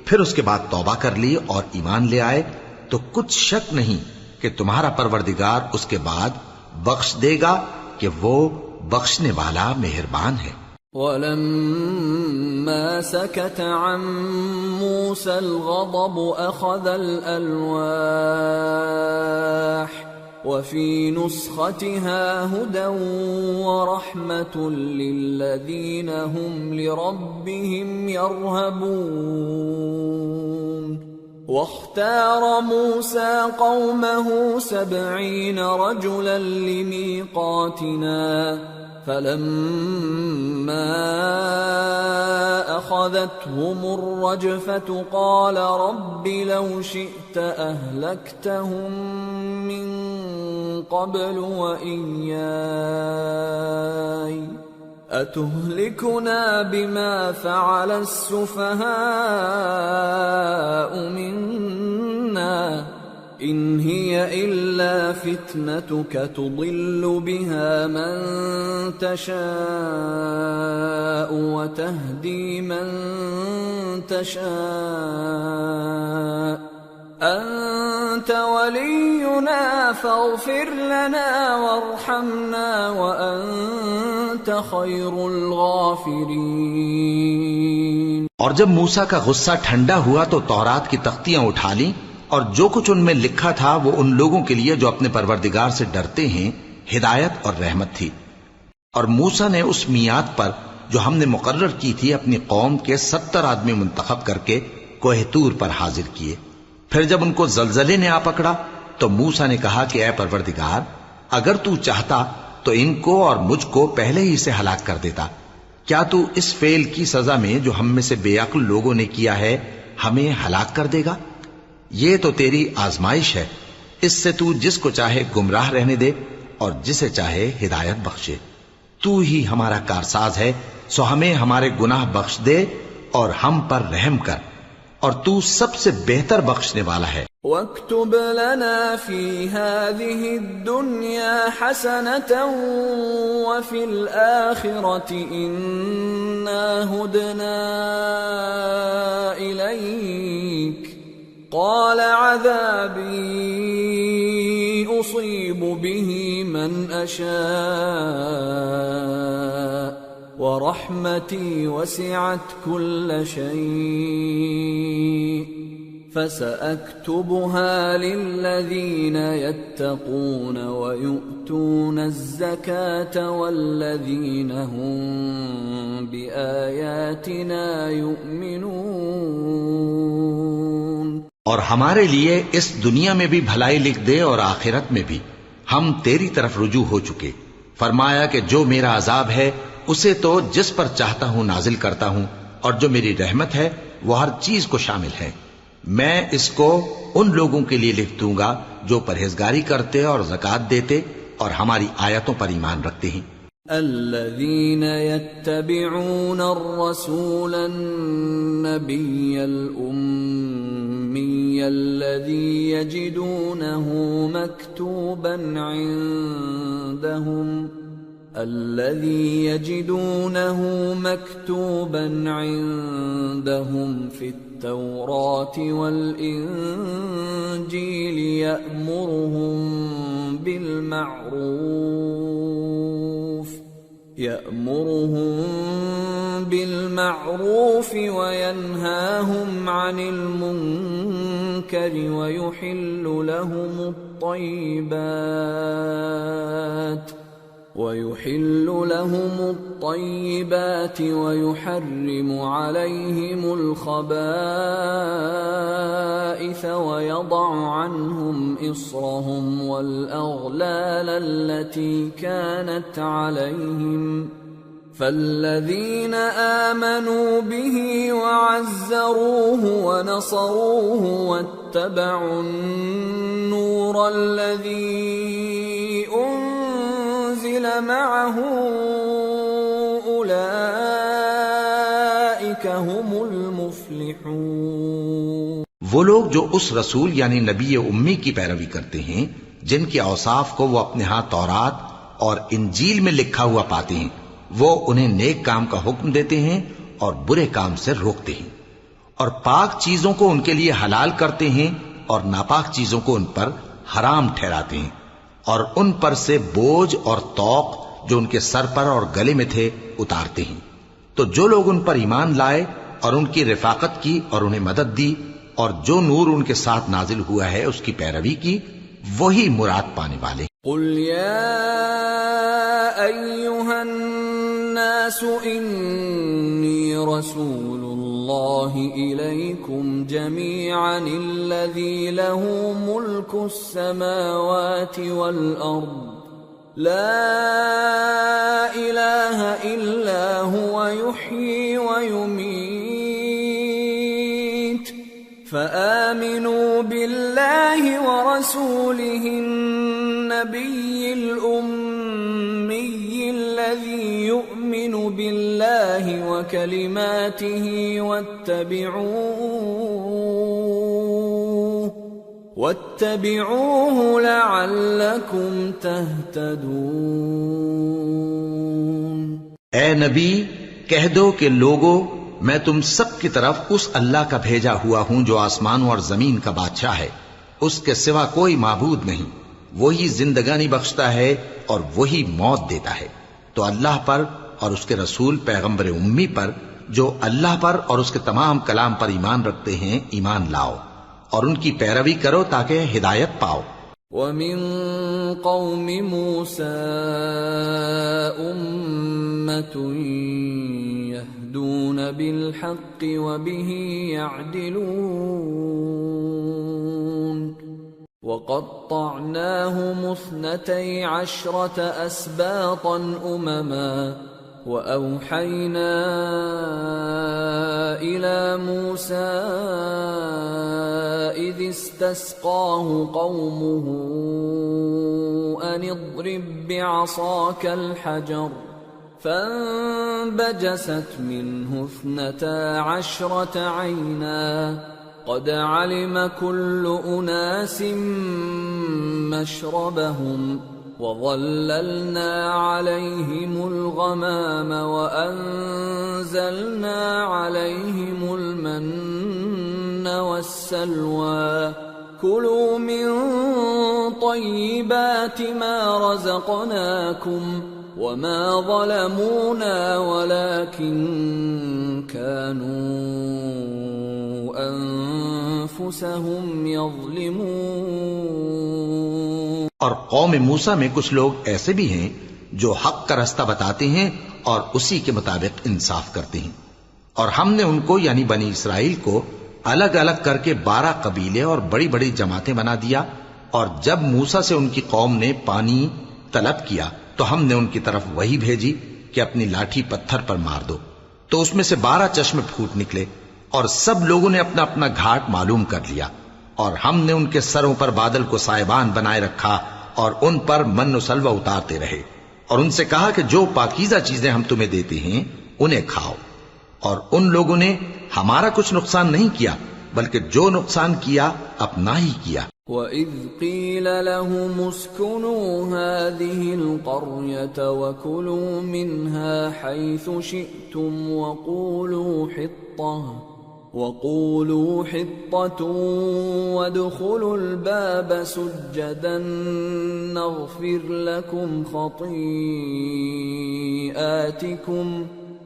پھر اس کے بعد توبہ کر لی اور ایمان لے آئے تو کچھ شک نہیں کہ تمہارا پروردگار اس کے بعد بخش دے گا کہ وہ بخشنے والا مہربان ہے۔ وَلَمَّا سَكَتَ عَن مُوسَى الْغَضَبُ أَخَذَ الْأَلْوَاحَ وَفِي نُسْخَتِهَا هُدًى وَرَحْمَةٌ لِّلَّذِينَ هُمْ لِرَبِّهِمْ يَرْهَبُونَ واختار موسى قومه 70 رجلا لميقاتنا فلما أخذتهم الرجفة قال رب لو شئت أهلكتهم من قبل وإياي أتهلكنا بما فعل السفهاء منا إن هي إلا فتنتك تضل بها من تشاء وتهدي من تشاء أنت ولينا فاغفر لنا وارحمنا وأنت خير الغافرين۔ اور جب موسیٰ کا غصہ ٹھنڈا ہوا تو تورات کی تختیاں اٹھا لیں اور جو کچھ ان میں لکھا تھا وہ ان لوگوں کے لیے جو اپنے پروردگار سے ڈرتے ہیں ہدایت اور رحمت تھی۔ اور موسیٰ نے اس میعاد پر جو ہم نے مقرر کی تھی اپنی قوم کے 70 آدمی منتخب کر کے کوہ طور پر حاضر کیے۔ پھر جب ان کو زلزلے نے آ پکڑا تو موسیٰ نے کہا کہ اے پروردگار، اگر تو چاہتا تو ان کو اور مجھ کو پہلے ہی سے ہلاک کر دیتا۔ کیا تو اس فعل کی سزا میں جو ہم میں سے بے عقل لوگوں نے کیا ہے ہمیں ہلاک کر دے گا؟ یہ تو تیری آزمائش ہے، اس سے تو جس کو چاہے گمراہ رہنے دے اور جسے چاہے ہدایت بخشے۔ تو ہی ہمارا کارساز ہے، سو ہمیں ہمارے گناہ بخش دے اور ہم پر رحم کر، اور تو سب سے بہتر بخشنے والا ہے۔ وَاكْتُبْ لَنَا فِي هَذِهِ الدُّنْيَا حَسَنَةً وَفِي الْآخِرَةِ إِنَّا هُدْنَا إِلَيْكَ قَالَ عَذَابِي أُصِيبُ بِهِ مَنْ أَشَاءُ وَرَحْمَتِي وَسِعَتْ كُلَّ شَيْءٍ فَسَأَكْتُبُهَا لِلَّذِينَ يَتَّقُونَ وَيُؤْتُونَ الزَّكَاةَ وَالَّذِينَ هُمْ بِآيَاتِنَا يُؤْمِنُونَ۔ اور ہمارے لیے اس دنیا میں بھی بھلائی لکھ دے اور آخرت میں بھی، ہم تیری طرف رجوع ہو چکے۔ فرمایا کہ جو میرا عذاب ہے اسے تو جس پر چاہتا ہوں نازل کرتا ہوں، اور جو میری رحمت ہے وہ ہر چیز کو شامل ہے۔ میں اس کو ان لوگوں کے لیے لکھ دوں گا جو پرہیزگاری کرتے اور زکات دیتے اور ہماری آیتوں پر ایمان رکھتے ہیں۔ الذين يتبعون الرسول النبي الأمي الذي يجدونه مكتوبا عندهم في التوراة والإنجيل يأمرهم بالمعروف وينهاهم عن المنكر ويحل لهم الطيبات ويحرم عليهم الخبائث ويضع عنهم إصرهم والأغلال التي كانت عليهم فالذين آمنوا به وعزروه ونصروه واتبعوا النور الذي أنزل معه أولئك هم المفلحون۔ وہ لوگ جو اس رسول یعنی نبی امی کی پیروی کرتے ہیں جن کے اوصاف کو وہ اپنے ہاں تورات اور انجیل میں لکھا ہوا پاتے ہیں، وہ انہیں نیک کام کا حکم دیتے ہیں اور برے کام سے روکتے ہیں، اور پاک چیزوں کو ان کے لیے حلال کرتے ہیں اور ناپاک چیزوں کو ان پر حرام ٹھہراتے ہیں، اور ان پر سے بوجھ اور طوق جو ان کے سر پر اور گلے میں تھے اتارتے ہیں۔ تو جو لوگ ان پر ایمان لائے اور ان کی رفاقت کی اور انہیں مدد دی اور جو نور ان کے ساتھ نازل ہوا ہے اس کی پیروی کی، وہی مراد پانے والے۔ قل یا ایھا الناس انی رسول اللہ الیکم جمیعا الذی له ملک السماوات والارض لا الہ الا هو یحیی ویمیت فآمنوا بالله ورسوله النبي الأمي الذي يؤمن بالله وكلماته واتبعوه لعلكم تهتدون۔ اے نبی کہہ دو کہ لوگو، میں تم سب کی طرف اس اللہ کا بھیجا ہوا ہوں جو آسمانوں اور زمین کا بادشاہ ہے، اس کے سوا کوئی معبود نہیں، وہی زندگانی بخشتا ہے اور وہی موت دیتا ہے۔ تو اللہ پر اور اس کے رسول پیغمبر امی پر جو اللہ پر اور اس کے تمام کلام پر ایمان رکھتے ہیں ایمان لاؤ اور ان کی پیروی کرو تاکہ ہدایت پاؤ۔ وَمِن قَوْمِ مُوسَىٰ أُمَّةٌ يَهْدُونَ بِالْحَقِّ وَبِهِ يَعْدِلُونَ وَقَطَّعْنَاهُمُ 12 أَسْبَاطًا أُمَمًا وَأَوْحَيْنَا إِلَى مُوسَىٰ إِذِ اسْتَسْقَاهُ قَوْمُهُ أَنِ اضْرِب بِّعَصَاكَ الْحَجَرَ فَانبَجَسَتْ مِنْهُ 12 عَيْنًا قَدْ عَلِمَ كُلُّ أُنَاسٍ مَّشْرَبَهُمْ وَظَلَّلْنَا عَلَيْهِمُ الْغَمَامَ وَأَنزَلْنَا عَلَيْهِمُ الْمَنَّ وَالسَّلْوَىٰ كُلُوا مِن طَيِّبَاتِ مَا رَزَقْنَاكُمْ وَمَا ظَلَمُونَا وَلَٰكِن كَانُوا أَنفُسَهُمْ يَظْلِمُونَ۔ اور قوم موسیٰ میں کچھ لوگ ایسے بھی ہیں جو حق کا رستہ بتاتے ہیں اور اسی کے مطابق انصاف کرتے ہیں، اور ہم نے ان کو یعنی بنی اسرائیل کو الگ الگ کر کے 12 قبیلے اور بڑی بڑی جماعتیں بنا دیا، اور جب موسیٰ سے ان کی قوم نے پانی طلب کیا تو ہم نے ان کی طرف وحی بھیجی کہ اپنی لاٹھی پتھر پر مار دو، تو اس میں سے 12 چشمے پھوٹ نکلے، اور سب لوگوں نے اپنا اپنا گھاٹ معلوم کر لیا، اور ہم نے ان کے سروں پر بادل کو سائبان بنائے رکھا اور ان پر من و سلوہ اتارتے رہے، اور ان سے کہا کہ جو پاکیزہ چیزیں ہم تمہیں دیتے ہیں انہیں کھاؤ۔ اور ان لوگوں نے ہمارا کچھ نقصان نہیں کیا، بلکہ جو نقصان کیا اپنا ہی کیا۔ وَإِذْ قِيلَ لَهُمُ اسْكُنُوا هَٰذِهِ الْقَرْيَةَ وَكُلُوا مِنْهَا حَيْثُ شِئْتُمْ وَقُولُوا حِطَّةٌ وَادْخُلُوا الْبَابَ سُجَّدًا نَغْفِرْ لَكُمْ خَطِيئَاتِكُمْ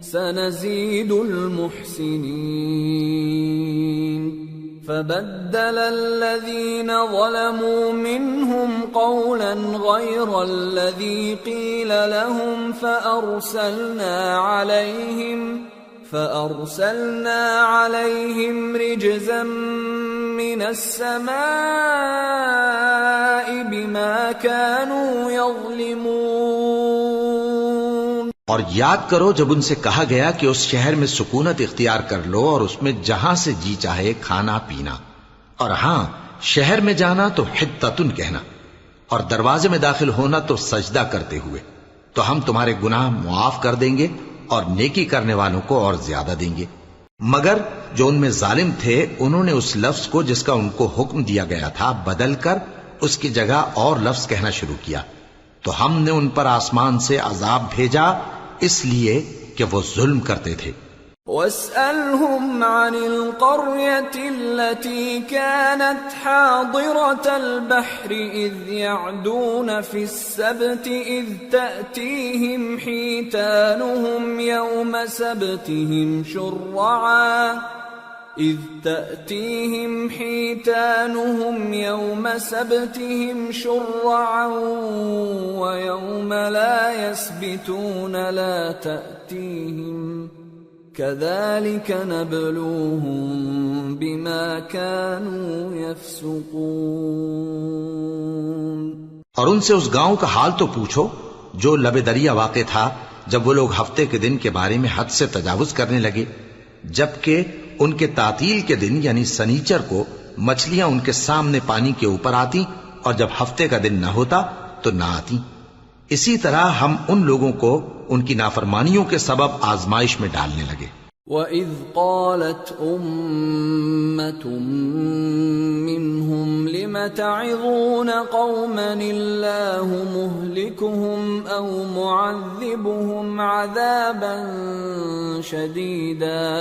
سَنَزِيدُ الْمُحْسِنِينَ فَبَدَّلَ الَّذِينَ ظَلَمُوا مِنْهُمْ قَوْلًا غَيْرَ الَّذِي قِيلَ لَهُمْ فَأَرْسَلْنَا عَلَيْهِمْ رِجْزًا مِّنَ السَّمَاءِ بِمَا كَانُوا يَظْلِمُونَ۔ اور یاد کرو جب ان سے کہا گیا کہ اس شہر میں سکونت اختیار کر لو اور اس میں جہاں سے جی چاہے کھانا پینا، اور ہاں شہر میں جانا تو حطتن کہنا، اور دروازے میں داخل ہونا تو سجدہ کرتے ہوئے، تو ہم تمہارے گناہ معاف کر دیں گے اور نیکی کرنے والوں کو اور زیادہ دیں گے۔ مگر جو ان میں ظالم تھے انہوں نے اس لفظ کو جس کا ان کو حکم دیا گیا تھا بدل کر اس کی جگہ اور لفظ کہنا شروع کیا، تو ہم نے ان پر آسمان سے عذاب بھیجا اس لیے کہ وہ ظلم کرتے تھے۔ وَاسْأَلْهُمْ عَنِ الْقَرْيَةِ الَّتِي كَانَتْ حَاضِرَةَ الْبَحْرِ إِذْ يَعْدُونَ فِي السَّبْتِ إِذْ تَأْتِيهِمْ حِيتَانُهُمْ يَوْمَ سَبْتِهِمْ شُرَّعًا وَيَوْمَ لَا يَسْبِتُونَ لَا تَأْتِيهِمْ كَذَلِكَ نَبْلُوهُم بِمَا كَانُوا يَفْسُقُونَ۔ اور ان سے اس گاؤں کا حال تو پوچھو جو لب دریا واقع تھا جب وہ لوگ ہفتے کے دن کے بارے میں حد سے تجاوز کرنے لگے، جبکہ ان کے تعطیل کے دن یعنی سنیچر کو مچھلیاں ان کے سامنے پانی کے اوپر آتی، اور جب ہفتے کا دن نہ ہوتا تو نہ آتی۔ اسی طرح ہم ان لوگوں کو ان کی نافرمانیوں کے سبب آزمائش میں ڈالنے لگے۔ وَإِذْ قَالَتْ أُمَّةٌ مِّنْهُمْ لِمَ تَعِظُونَ قَوْمًا اللَّهُ مُهْلِكُهُمْ أَوْ مُعَذِّبُهُمْ عَذَابًا شَدِيدًا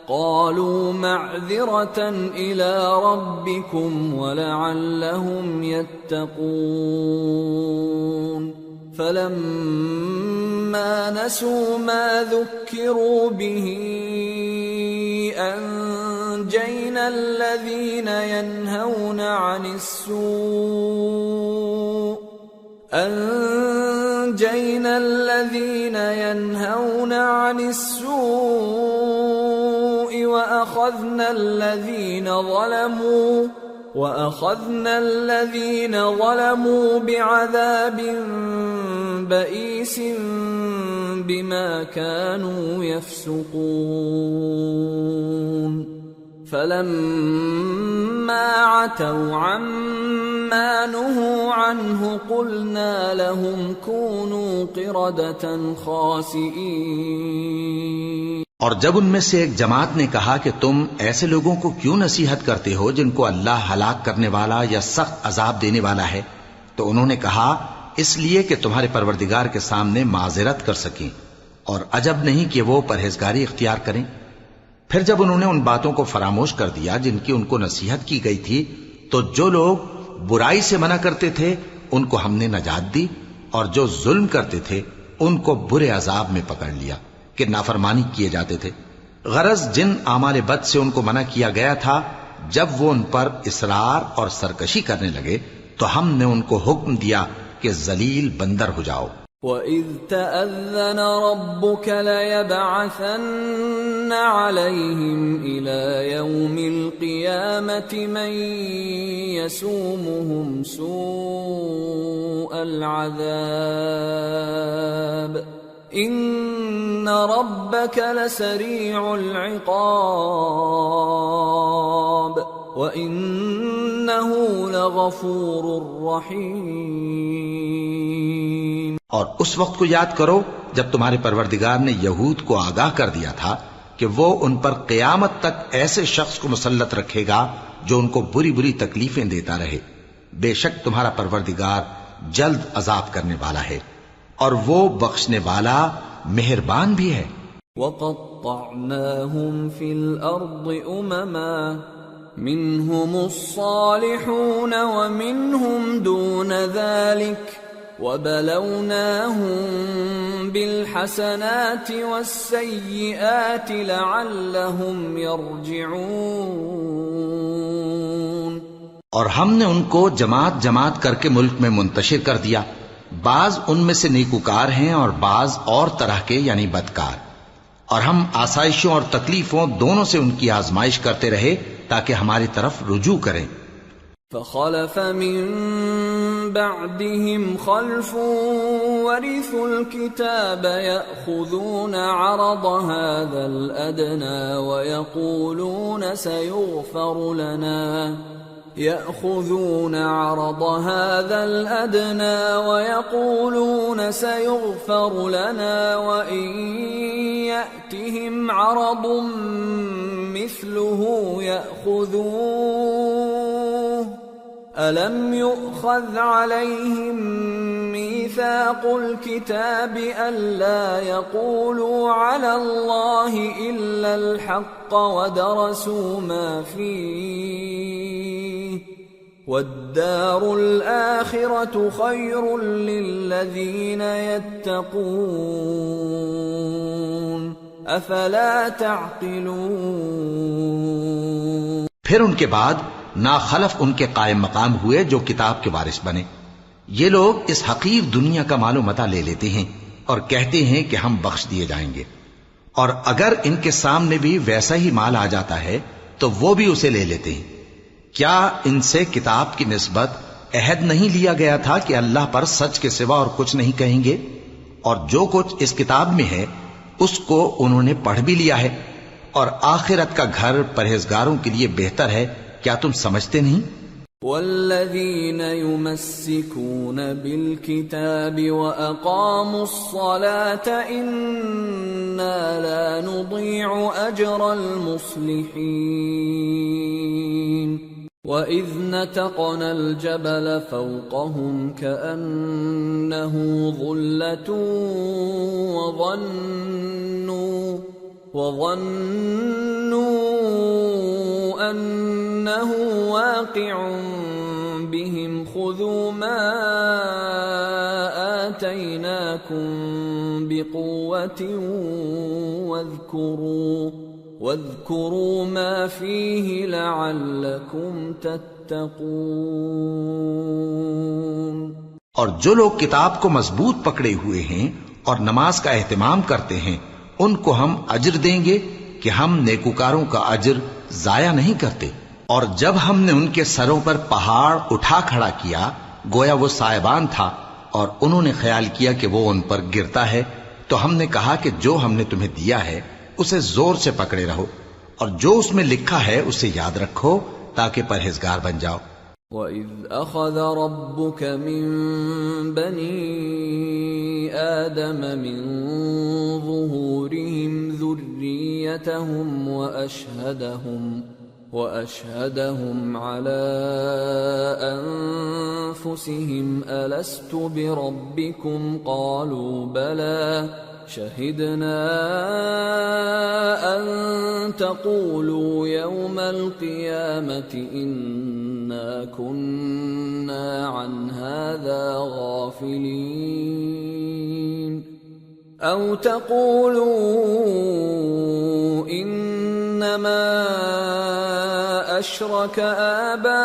قَالُوا مَعْذِرَةً إِلَىٰ رَبِّكُمْ وَلَعَلَّهُمْ يَتَّقُونَ فَلَمَّا نَسُوا مَا ذُكِّرُوا بِهِ أَنجَيْنَا الَّذِينَ يَنْهَوْنَ عَنِ السُّوءِ وَأَخَذْنَا الَّذِينَ ظَلَمُوا بِعَذَابٍ بَئِيسٍ بِمَا كَانُوا يَفْسُقُونَ فَلَمَّا عَتَوْا عَمَّا نُهُوا عَنْهُ قُلْنَا لَهُمْ كُونُوا قِرَدَةً خَاسِئِينَ۔ اور جب ان میں سے ایک جماعت نے کہا کہ تم ایسے لوگوں کو کیوں نصیحت کرتے ہو جن کو اللہ ہلاک کرنے والا یا سخت عذاب دینے والا ہے، تو انہوں نے کہا اس لیے کہ تمہارے پروردگار کے سامنے معذرت کر سکیں، اور عجب نہیں کہ وہ پرہیزگاری اختیار کریں۔ پھر جب انہوں نے ان باتوں کو فراموش کر دیا جن کی ان کو نصیحت کی گئی تھی، تو جو لوگ برائی سے منع کرتے تھے ان کو ہم نے نجات دی، اور جو ظلم کرتے تھے ان کو برے عذاب میں پکڑ لیا کہ نافرمانی کیے جاتے تھے۔ غرض جن اعمال بد سے ان کو منع کیا گیا تھا، جب وہ ان پر اصرار اور سرکشی کرنے لگے تو ہم نے ان کو حکم دیا کہ ذلیل بندر ہو جاؤ۔ وَإِذْ تَأَذَّنَ رَبُّكَ لَيَبْعَثَنَّ عَلَيْهِمْ إِلَى يَوْمِ الْقِيَامَةِ مَن يَسُومُهُمْ سُوءَ الْعَذَابِ ان ربك لسريع العقاب وانه لغفور رحيم۔ اور اس وقت کو یاد کرو جب تمہارے پروردگار نے یہود کو آگاہ کر دیا تھا کہ وہ ان پر قیامت تک ایسے شخص کو مسلط رکھے گا جو ان کو بری بری تکلیفیں دیتا رہے۔ بے شک تمہارا پروردگار جلد عذاب کرنے والا ہے اور وہ بخشنے والا مہربان بھی ہے۔ وَقَطَّعْنَاهُمْ فِي الْأَرْضِ أُمَمًا مِّنْهُمُ الصَّالِحُونَ وَمِنْهُمْ دُونَ ذَلِكَ وَبَلَوْنَاهُمْ بِالْحَسَنَاتِ وَالسَّيِّئَاتِ لَعَلَّهُمْ يَرْجِعُونَ۔ اور ہم نے ان کو جماعت جماعت کر کے ملک میں منتشر کر دیا، بعض ان میں سے نیکوکار ہیں اور بعض اور طرح کے یعنی بدکار، اور ہم آسائشوں اور تکلیفوں دونوں سے ان کی آزمائش کرتے رہے تاکہ ہماری طرف رجوع کریں۔ فخلف من بعدهم خلف ورثوا الكتاب يأخذون عرض هذا الأدنى ويقولون سيغفر لنا وإن يأتهم عرض مثله يأخذوه ألم يؤخذ عليهم ميثاق الكتاب ألا يقولوا على الله إلا الحق ودرسوا ما فيه والدار الآخرة خير للذين يتقون أفلا تعقلون۔ پھر ان کے بعد ناخلف ان کے قائم مقام ہوئے جو کتاب کے وارث بنے۔ یہ لوگ اس حقیر دنیا کا مال و متاع لے لیتے ہیں اور کہتے ہیں کہ ہم بخش دیے جائیں گے، اور اگر ان کے سامنے بھی ویسا ہی مال آ جاتا ہے تو وہ بھی اسے لے لیتے ہیں۔ کیا ان سے کتاب کی نسبت عہد نہیں لیا گیا تھا کہ اللہ پر سچ کے سوا اور کچھ نہیں کہیں گے؟ اور جو کچھ اس کتاب میں ہے اس کو انہوں نے پڑھ بھی لیا ہے، اور آخرت کا گھر پرہیزگاروں کے لیے بہتر ہے۔ کیا تم سمجھتے نہیں؟ والذین یمسکون بالکتاب واقاموا الصلاة انا لا نضیع اجر المصلحین وَإِذْ نَتَقْنَا الْجَبَلَ فَوْقَهُمْ كَأَنَّهُ ظُلَّةٌ وَظَنُّوا أَنَّهُ وَاقِعٌ بِهِمْ خُذُوا مَا آتَيْنَاكُمْ بِقُوَّةٍ واذكروا ما فيه لعلكم تتقون۔ اور جو لوگ کتاب کو مضبوط پکڑے ہوئے ہیں اور نماز کا اہتمام کرتے ہیں ان کو ہم اجر دیں گے کہ ہم نیکوکاروں کا اجر ضائع نہیں کرتے۔ اور جب ہم نے ان کے سروں پر پہاڑ اٹھا کھڑا کیا گویا وہ سائبان تھا، اور انہوں نے خیال کیا کہ وہ ان پر گرتا ہے، تو ہم نے کہا کہ جو ہم نے تمہیں دیا ہے اسے زور سے پکڑے رہو، اور جو اس میں لکھا ہے اسے یاد رکھو تاکہ پرہیزگار بن جاؤ۔ وَإِذْ أَخَذَ رَبُّكَ مِنْ بَنِي آدَمَ مِنْ ظُهُورِهِمْ ذُرِّيَّتَهُمْ وَأَشْهَدَهُمْ عَلَىٰ أَنفُسِهِمْ أَلَسْتُ بِرَبِّكُمْ قَالُوا بَلَىٰ شَهِدْنَا أَن تَقُولُوا يَوْمَ الْقِيَامَةِ إِنَّا كُنَّا عَنْ هَٰذَا غَافِلِينَ أَوْ تَقُولُوا إِنَّمَا أَشْرَكَ آبَاؤُنَا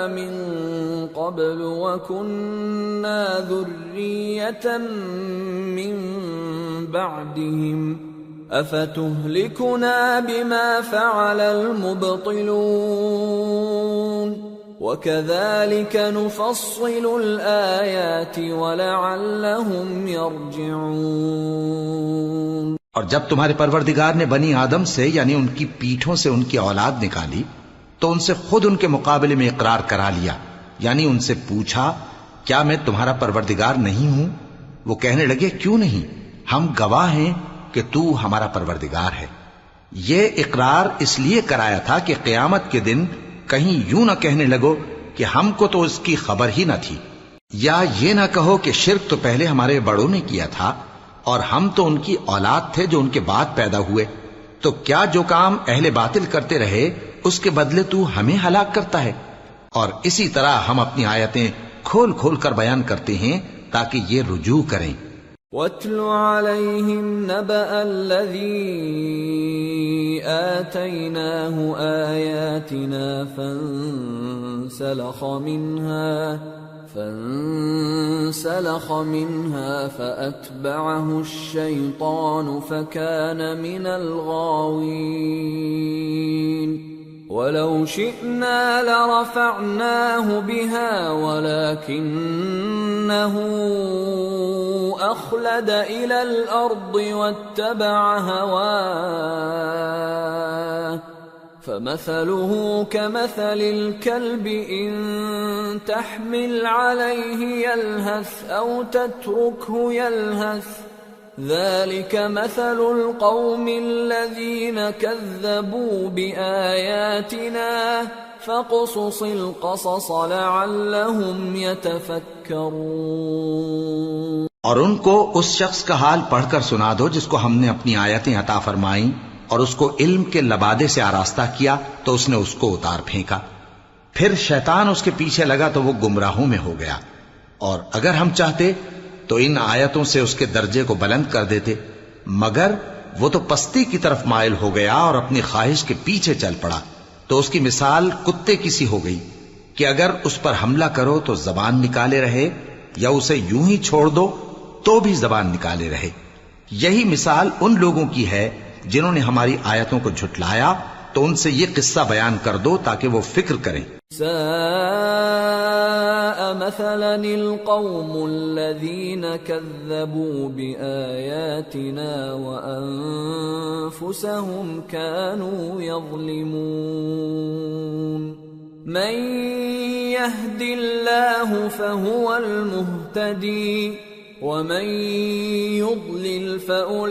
مِن قَبْلُ وَكُنَّا ذُرِّيَّةً مِّن بَعْدِهِمْ أَفَتُهْلِكُنَا بِمَا فَعَلَ الْمُبْطِلُونَ۔ وَكَذَلِكَ نُفَصِّلُ الْآيَاتِ وَلَعَلَّهُمْ يَرْجِعُونَ۔ اور جب تمہارے پروردگار نے بنی آدم سے یعنی ان کی پیٹھوں سے ان کی اولاد نکالی تو ان سے خود ان کے مقابلے میں اقرار کرا لیا، یعنی ان سے پوچھا کیا میں تمہارا پروردگار نہیں ہوں؟ وہ کہنے لگے کیوں نہیں، ہم گواہ ہیں کہ تو ہمارا پروردگار ہے۔ یہ اقرار اس لیے کرایا تھا کہ قیامت کے دن کہیں یوں نہ کہنے لگو کہ ہم کو تو اس کی خبر ہی نہ تھی، یا یہ نہ کہو کہ شرک تو پہلے ہمارے بڑوں نے کیا تھا اور ہم تو ان کی اولاد تھے جو ان کے بعد پیدا ہوئے، تو کیا جو کام اہل باطل کرتے رہے اس کے بدلے تو ہمیں ہلاک کرتا ہے؟ اور اسی طرح ہم اپنی آیتیں کھول کھول کر بیان کرتے ہیں تاکہ یہ رجوع کریں۔ وَاتْلُ عَلَيْهِمْ نَبَأَ الَّذِي آتَيْنَاهُ آيَاتِنَا فانسلخ منها فأتبعه الشيطان فكان من الغاوين ولو شئنا لرفعناه بها ولكنه أخلد إلى الأرض واتبع هواه فمثله كمثل الكلب إن تحمل عليه يلهث أو تتركه يلهث ذلك مثل القوم الذين كذبوا بآياتنا فاقصص القصص لعلهم يتفكرون۔ اور ان کو اس شخص کا حال پڑھ کر سنا دو جس کو ہم نے اپنی آیتیں عطا فرمائیں اور اس کو علم کے لبادے سے آراستہ کیا تو اس نے اس کو اتار پھینکا، پھر شیطان اس کے پیچھے لگا تو وہ گمراہوں میں ہو گیا، اور اگر ہم چاہتے تو ان آیتوں سے اس کے درجے کو بلند کر دیتے، مگر وہ تو پستی کی طرف مائل ہو گیا اور اپنی خواہش کے پیچھے چل پڑا، تو اس کی مثال کتے کی سی ہو گئی کہ اگر اس پر حملہ کرو تو زبان نکالے رہے، یا اسے یوں ہی چھوڑ دو تو بھی زبان نکالے رہے۔ یہی مثال ان لوگوں کی ہے جنہوں نے ہماری آیتوں کو جھٹلایا، تو ان سے یہ قصہ بیان کر دو تاکہ وہ فکر کریں۔ ساء مثلا القوم الذين كذبوا بآياتنا وأنفسهم كانوا يظلمون من يهد الله فهو المهتدي ومن يضلل فأولئك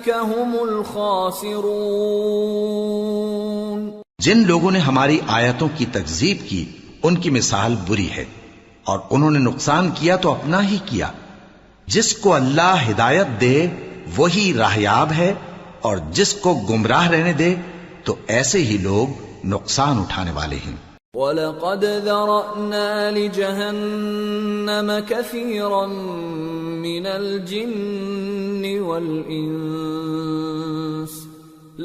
هم الخاسرون۔ جن لوگوں نے ہماری آیتوں کی تکذیب کی ان کی مثال بری ہے، اور انہوں نے نقصان کیا تو اپنا ہی کیا۔ جس کو اللہ ہدایت دے وہی راہیاب ہے، اور جس کو گمراہ رہنے دے تو ایسے ہی لوگ نقصان اٹھانے والے ہیں۔ وَلَقَدْ ذَرَأْنَا لِجَهَنَّمَ كَثِيرًا مِنَ الْجِنِّ وَالْإِنسِ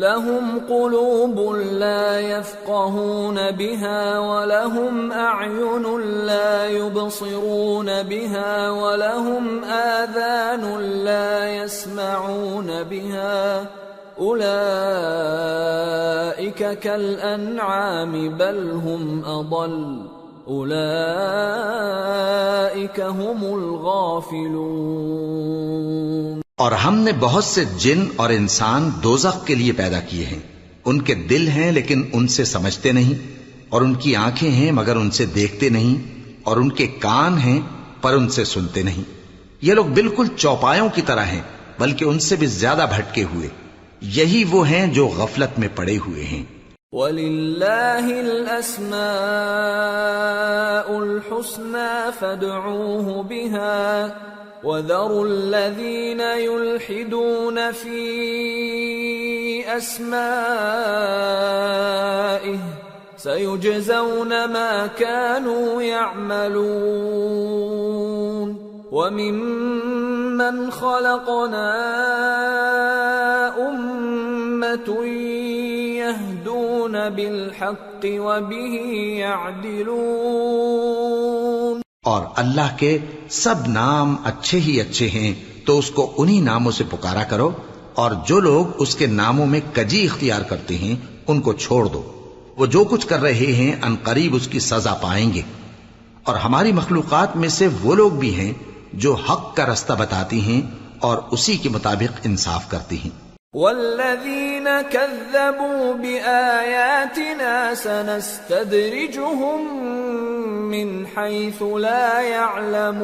لَهُمْ قُلُوبٌ لَا يَفْقَهُونَ بِهَا وَلَهُمْ أَعْيُنٌ لَا يُبْصِرُونَ بِهَا وَلَهُمْ آذَانٌ لَا يَسْمَعُونَ بِهَا أُولَئِكَ كَالْأَنْعَامِ بَلْ هُمْ أَضَلُّ أُولَئِكَ هُمُ الْغَافِلُونَ۔ اور ہم نے بہت سے جن اور انسان دوزخ کے لیے پیدا کیے ہیں، ان کے دل ہیں لیکن ان سے سمجھتے نہیں، اور ان کی آنکھیں ہیں مگر ان سے دیکھتے نہیں، اور ان کے کان ہیں پر ان سے سنتے نہیں۔ یہ لوگ بالکل چوپایوں کی طرح ہیں بلکہ ان سے بھی زیادہ بھٹکے ہوئے۔ یہی وہ ہیں جو غفلت میں پڑے ہوئے ہیں۔ وَلِلَّهِ الْأَسْمَاءُ الْحُسْنَى فَادْعُوهُ بِهَا وَذَرُوا الَّذِينَ يُلْحِدُونَ فِي أَسْمَائِهِ سَيُجْزَوْنَ مَا كَانُوا يَعْمَلُونَ وَمِمَّنْ خَلَقْنَا أُمَّةٌ يَهْدُونَ بِالْحَقِّ وَبِهِ يَعْدِلُونَ۔ اور اللہ کے سب نام اچھے ہی اچھے ہیں تو اس کو انہی ناموں سے پکارا کرو، اور جو لوگ اس کے ناموں میں کجی اختیار کرتے ہیں ان کو چھوڑ دو۔ وہ جو کچھ کر رہے ہیں عنقریب اس کی سزا پائیں گے۔ اور ہماری مخلوقات میں سے وہ لوگ بھی ہیں جو حق کا رستہ بتاتی ہیں اور اسی کے مطابق انصاف کرتی ہیں۔ والذین کذبوا بآیاتنا سنستدرجهم من حیث لا يعلمون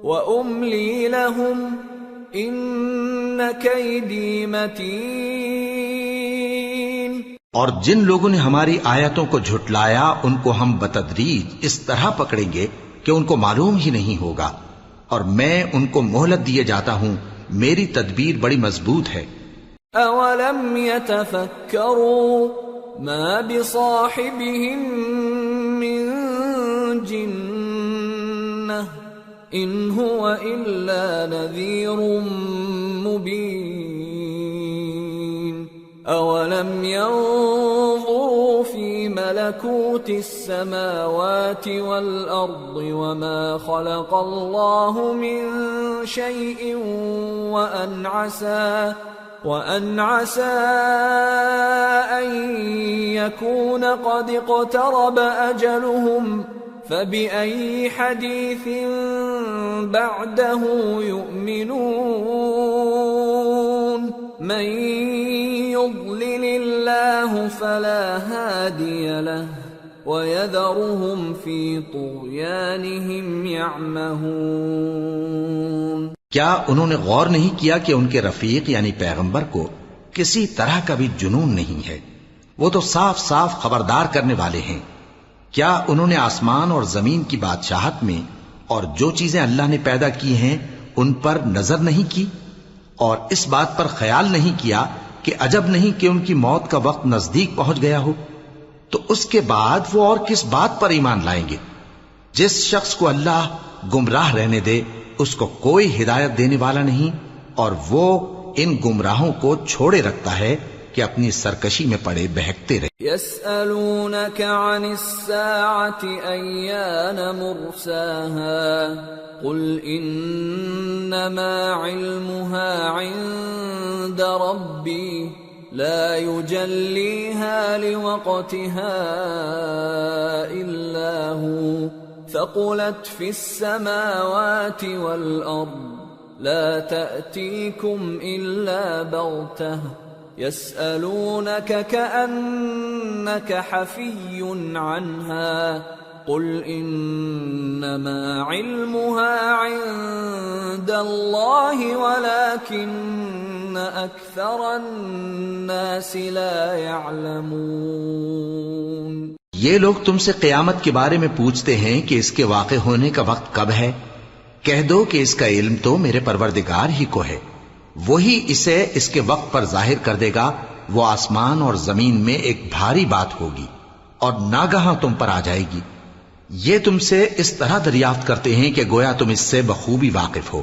وأملی لهم ان کیدی متین۔ اور جن لوگوں نے ہماری آیتوں کو جھٹلایا ان کو ہم بتدریج اس طرح پکڑیں گے کہ ان کو معلوم ہی نہیں ہوگا، اور میں ان کو مہلت دیے جاتا ہوں، میری تدبیر بڑی مضبوط ہے۔ اولم يتفکروا ما بصاحبهم من جنہ ان هو الا نذیر مبین اولم ينظروا في ملكوت السماوات والأرض وما خلق الله من شيء وأن عسى أن يكون قد اقترب أجلهم فبأي حديث بعده يؤمنون من يضلل الله فلا هادي له ويذرهم في طغيانهم يعمهون۔ کیا انہوں نے غور نہیں کیا کہ ان کے رفیق یعنی پیغمبر کو کسی طرح کا بھی جنون نہیں ہے، وہ تو صاف صاف خبردار کرنے والے ہیں۔ کیا انہوں نے آسمان اور زمین کی بادشاہت میں اور جو چیزیں اللہ نے پیدا کی ہیں ان پر نظر نہیں کی، اور اس بات پر خیال نہیں کیا کہ عجب نہیں کہ ان کی موت کا وقت نزدیک پہنچ گیا ہو؟ تو اس کے بعد وہ اور کس بات پر ایمان لائیں گے؟ جس شخص کو اللہ گمراہ رہنے دے اس کو کوئی ہدایت دینے والا نہیں، اور وہ ان گمراہوں کو چھوڑے رکھتا ہے کہ اپنی سرکشی میں پڑے بہکتے رہے۔ يسألونك عن الساعة أيان مرساها قل إنما علمها عند ربي لا يجليها لوقتها إلا هو ثقلت في السماوات والأرض لا تأتيكم إلا بغتة يسألونك كأنك حفي عنها قل إنما علمها عند الله ولكن أكثر الناس لا يعلمون۔ یہ لوگ تم سے قیامت کے بارے میں پوچھتے ہیں کہ اس کے واقع ہونے کا وقت کب ہے؟ کہہ دو کہ اس کا علم تو میرے پروردگار ہی کو ہے، وہی اسے اس کے وقت پر ظاہر کر دے گا۔ وہ آسمان اور زمین میں ایک بھاری بات ہوگی اور ناگہاں تم پر آ جائے گی۔ یہ تم سے اس طرح دریافت کرتے ہیں کہ گویا تم اس سے بخوبی واقف ہو۔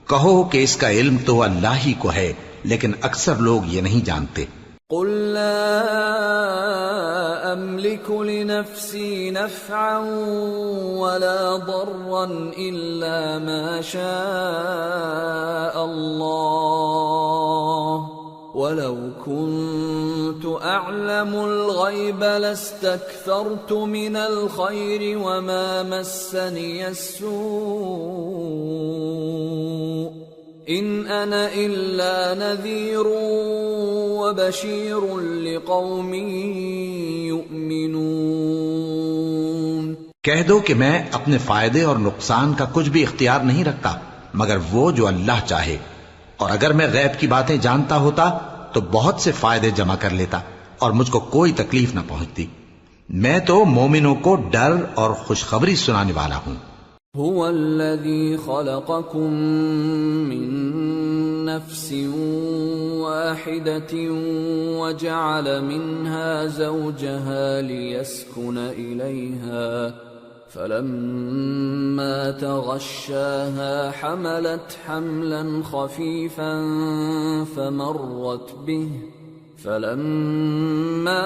کہو کہ اس کا علم تو اللہ ہی کو ہے، لیکن اکثر لوگ یہ نہیں جانتے۔ قل لا أملك لنفسي نفعا ولا ضرا إلا ما شاء الله ولو كنت أعلم الغيب لاستكثرت من الخير وما مسني السوء إن أنا إلا نذير وبشير لقوم يؤمنون۔ کہہ دو کہ میں اپنے فائدے اور نقصان کا کچھ بھی اختیار نہیں رکھتا مگر وہ جو اللہ چاہے، اور اگر میں غیب کی باتیں جانتا ہوتا تو بہت سے فائدے جمع کر لیتا اور مجھ کو کوئی تکلیف نہ پہنچتی۔ میں تو مومنوں کو ڈر اور خوشخبری سنانے والا ہوں۔ هو الذي خلقكم من نفس واحدة وجعل منها زوجها ليسكن إليها فلما تغشاها حملت حملا خفيفا فلما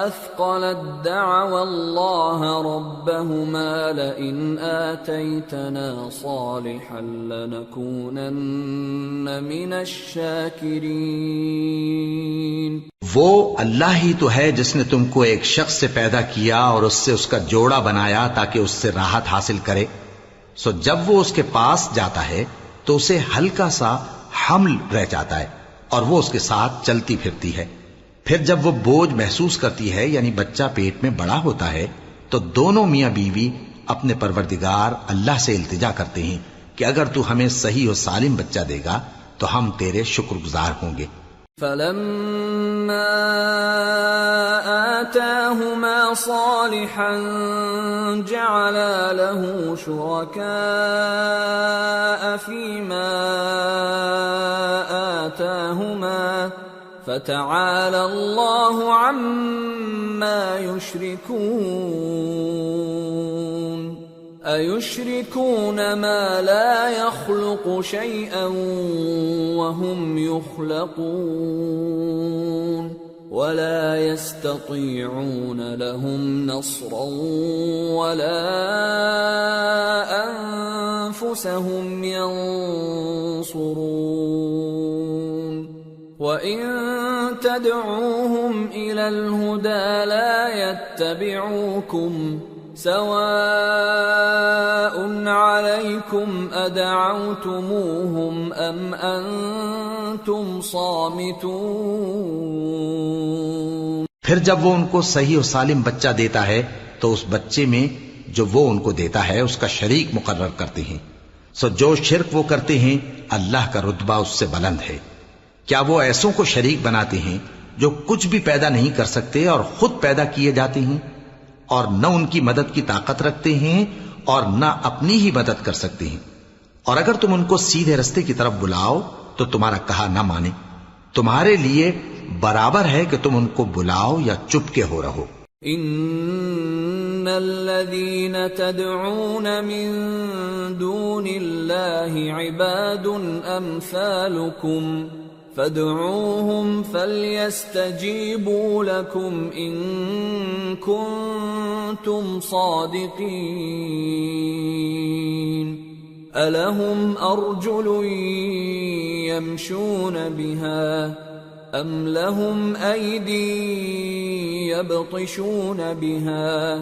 أثقلت دعوا الله ربهما لئن آتيتنا صالحا لنكونن من الشاكرين. وہ اللہ ہی تو ہے جس نے تم کو ایک شخص سے پیدا کیا اور اس سے اس کا جوڑا بنایا تاکہ اس سے راحت حاصل کرے. سو جب وہ اس کے پاس جاتا ہے تو اسے ہلکا سا حمل رہ جاتا ہے اور وہ اس کے ساتھ چلتی پھرتی ہے. پھر جب وہ بوجھ محسوس کرتی ہے یعنی بچہ پیٹ میں بڑا ہوتا ہے تو دونوں میاں بیوی اپنے پروردگار اللہ سے التجا کرتے ہیں کہ اگر تو ہمیں صحیح و سالم بچہ دے گا تو ہم تیرے شکر گزار ہوں گے. فلما آتاهما صالحا جعلا له شركاء فيما آتاهما فتعالى الله عما يشركون. أَيُشْرِكُونَ مَا لَا يَخْلُقُ شَيْئًا وَهُمْ يُخْلَقُونَ وَلَا يَسْتَطِيعُونَ لَهُمْ نَصْرًا وَلَا أَنفُسَهُمْ يَنصُرُونَ. وَإِن تَدْعُوهُمْ إِلَى الْهُدَى لَا يَتَّبِعُوكُمْ سواء عليكم أدعوتموهم أم أنتم صامتون. پھر جب وہ ان کو صحیح و سالم بچہ دیتا ہے تو اس بچے میں جو وہ ان کو دیتا ہے اس کا شریک مقرر کرتے ہیں. سو جو شرک وہ کرتے ہیں اللہ کا رتبہ اس سے بلند ہے. کیا وہ ایسوں کو شریک بناتے ہیں جو کچھ بھی پیدا نہیں کر سکتے اور خود پیدا کیے جاتے ہیں اور نہ ان کی مدد کی طاقت رکھتے ہیں اور نہ اپنی ہی مدد کر سکتے ہیں. اور اگر تم ان کو سیدھے رستے کی طرف بلاؤ تو تمہارا کہا نہ مانے. تمہارے لیے برابر ہے کہ تم ان کو بلاؤ یا چپ کے ہو رہو. ان الذين تدعون من دون الله عباد امثالكم فادعوهم فليستجيبوا لكم إن كنتم صادقين. ألهم أرجل يمشون بها أم لهم أيدي يبطشون بها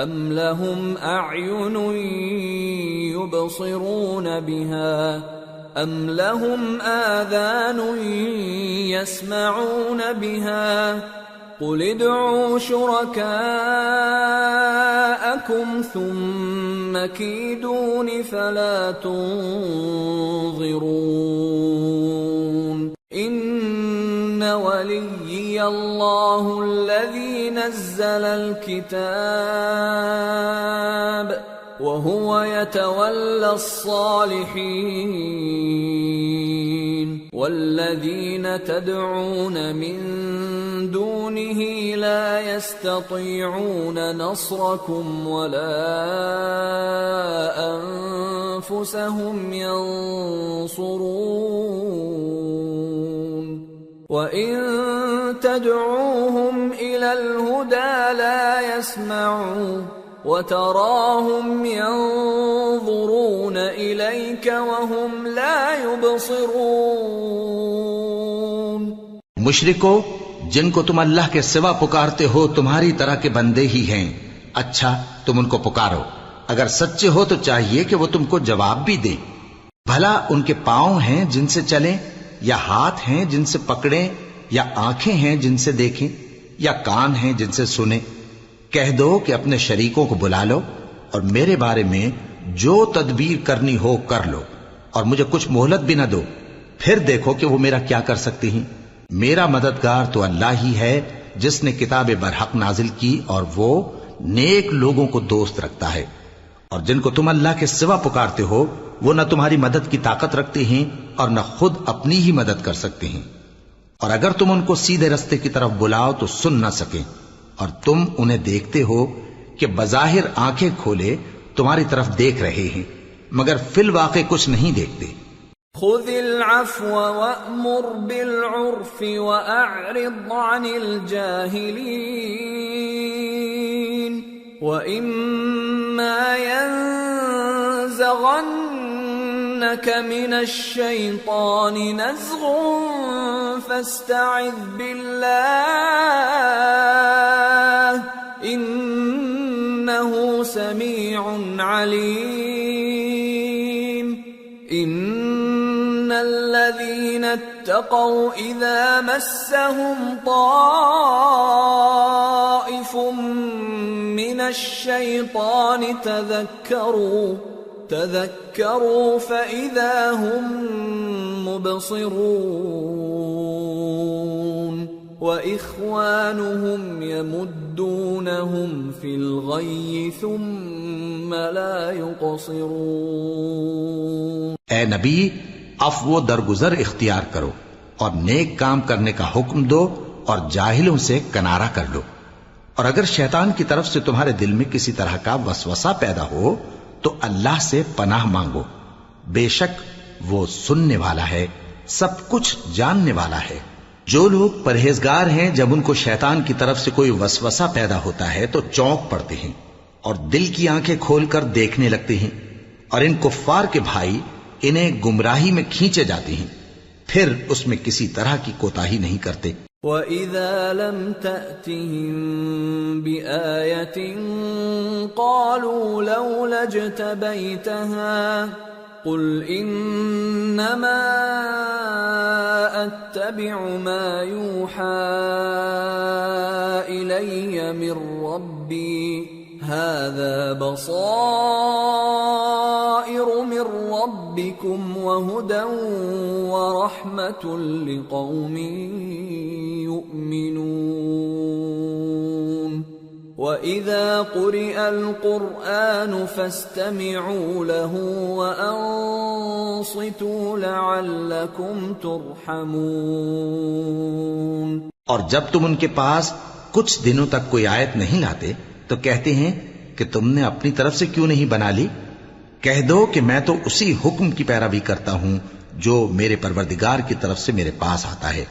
أم لهم أعين يبصرون بها أَمْ لَهُمْ آذَانٌ يَسْمَعُونَ بِهَا قُلِ ادْعُوا شُرَكَاءَكُمْ ثُمَّ كِيدُونِ فَلَا تُنظِرُونَ. إِنَّ وَلِيِّيَ اللَّهُ الَّذِي نَزَّلَ الْكِتَابَ وَهُوَ يَتَوَلَّى الصَّالِحِينَ. وَالَّذِينَ تَدْعُونَ مِن دُونِهِ لَا يَسْتَطِيعُونَ نَصْرَكُمْ وَلَا أَنفُسَهُمْ يَنصُرُونَ. وَإِن تَدْعُوهُمْ إِلَى الْهُدَى لَا يَسْمَعُوا وَتَرَاهُمْ يَنظُرُونَ إِلَيْكَ وَهُمْ لَا يُبْصِرُونَ. مشرکو جن کو تم اللہ کے سوا پکارتے ہو تمہاری طرح کے بندے ہی ہیں. اچھا تم ان کو پکارو. اگر سچے ہو تو چاہیے کہ وہ تم کو جواب بھی دیں. بھلا ان کے پاؤں ہیں جن سے چلیں یا ہاتھ ہیں جن سے پکڑیں یا آنکھیں ہیں جن سے دیکھیں یا کان ہیں جن سے سنیں؟ کہہ دو کہ اپنے شریکوں کو بلا لو اور میرے بارے میں جو تدبیر کرنی ہو کر لو اور مجھے کچھ مہلت بھی نہ دو. پھر دیکھو کہ وہ میرا کیا کر سکتے ہیں. میرا مددگار تو اللہ ہی ہے جس نے کتاب برحق نازل کی اور وہ نیک لوگوں کو دوست رکھتا ہے. اور جن کو تم اللہ کے سوا پکارتے ہو وہ نہ تمہاری مدد کی طاقت رکھتے ہیں اور نہ خود اپنی ہی مدد کر سکتے ہیں. اور اگر تم ان کو سیدھے رستے کی طرف بلاؤ تو سن نہ سکیں اور تم انہیں دیکھتے ہو کہ بظاہر آنکھیں کھولے تمہاری طرف دیکھ رہے ہیں مگر فی الواقع کچھ نہیں دیکھتے. خذ العفو وأمر بالعرف وأعرض عن الجاهلين وإما ينزغنك من الشيطان نزغ فاستعذ بالله إنه سميع عليم إن الذين اتقوا إذا مسهم طائف من الشيطان تذكروا فإذا هم مبصرون وإخوانهم يمدونهم في الغي ثم لا يقصرون۔ اے نبی، عفو و درگزر اختیار کرو اور نیک کام کرنے کا حکم دو اور جاہلوں سے کنارہ کر لو، اور اگر شیطان کی طرف سے تمہارے دل میں کسی طرح کا وسوسہ پیدا ہو تو اللہ سے پناہ مانگو، بے شک وہ سننے والا ہے، سب کچھ جاننے والا ہے۔ جو لوگ پرہیزگار ہیں جب ان کو شیطان کی طرف سے کوئی وسوسہ پیدا ہوتا ہے تو چونک پڑتے ہیں اور دل کی آنکھیں کھول کر دیکھنے لگتے ہیں، اور ان کفار کے بھائی انہیں گمراہی میں کھینچے جاتے ہیں، پھر اس میں کسی طرح کی کوتاہی نہیں کرتے۔ وَإِذَا لَمْ تَأْتِهِمْ بِآيَةٍ قَالُوا لَوْلَا اجْتَبَيْتَهَا قُلْ إِنَّمَا أَتَّبِعُ مَا يُوحَى إِلَيَّ مِنْ رَبِّي هَذَا بَصَائِرُ مِنْ رَبِّكُمْ وَهُدًى وَرَحْمَةٌ لِقَوْمٍ يُؤْمِنُونَ وَإِذَا قُرِئَ الْقُرْآنُ فَاسْتَمِعُوا لَهُ وَأَنصِتُوا لَعَلَّكُمْ تُرْحَمُونَ۔ اور جب تم ان کے پاس کچھ دنوں تک کوئی آیت نہیں لاتے تو کہتے ہیں کہ تم نے اپنی طرف سے کیوں نہیں بنا لی؟ کہہ دو کہ میں تو اسی حکم کی پیروی کرتا ہوں جو میرے پروردگار کی طرف سے میرے پاس آتا ہے۔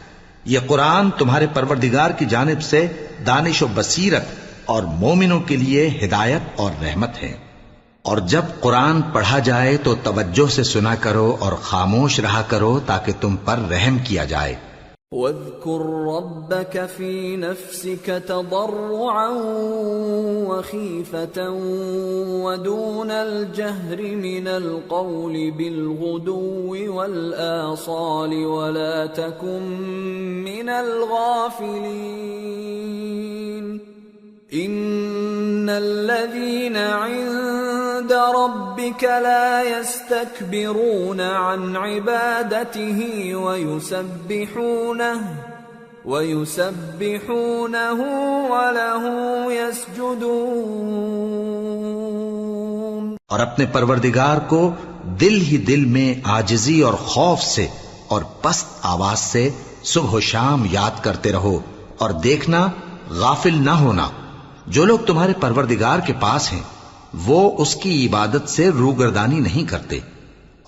یہ قرآن تمہارے پروردگار کی جانب سے دانش و بصیرت اور مومنوں کے لیے ہدایت اور رحمت ہے۔ اور جب قرآن پڑھا جائے تو توجہ سے سنا کرو اور خاموش رہا کرو تاکہ تم پر رحم کیا جائے۔ وَاذْكُرْ رَبَّكَ فِي نَفْسِكَ تَضَرُّعًا وَخِيفَةً وَدُونَ الْجَهْرِ مِنَ الْقَوْلِ بِالْغُدُوِّ وَالْآصَالِ وَلَا تَكُن مِّنَ الْغَافِلِينَ إِنَّ الَّذِينَ عِندَ رَبِّكَ لَا يَسْتَكْبِرُونَ عَنْ عِبَادَتِهِ وَيُسَبِّحُونَهُ وَلَهُ يَسْجُدُونَ۔ اور اپنے پروردگار کو دل ہی دل میں عاجزی اور خوف سے اور پست آواز سے صبح و شام یاد کرتے رہو، اور دیکھنا غافل نہ ہونا، جو لوگ تمہارے پروردگار کے پاس ہیں وہ اس کی عبادت سے روگردانی نہیں کرتے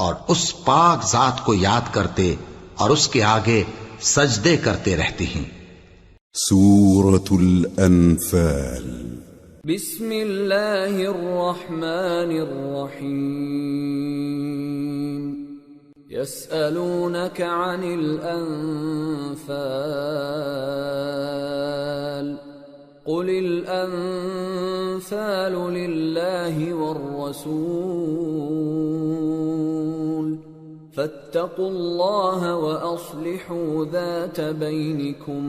اور اس پاک ذات کو یاد کرتے اور اس کے آگے سجدے کرتے رہتے ہیں۔ سورة الأنفال۔ بسم اللہ الرحمن الرحیم۔ يسألونك عن الأنفال قل الأنفال لله والرسول فاتقوا الله وأصلحوا ذات بينكم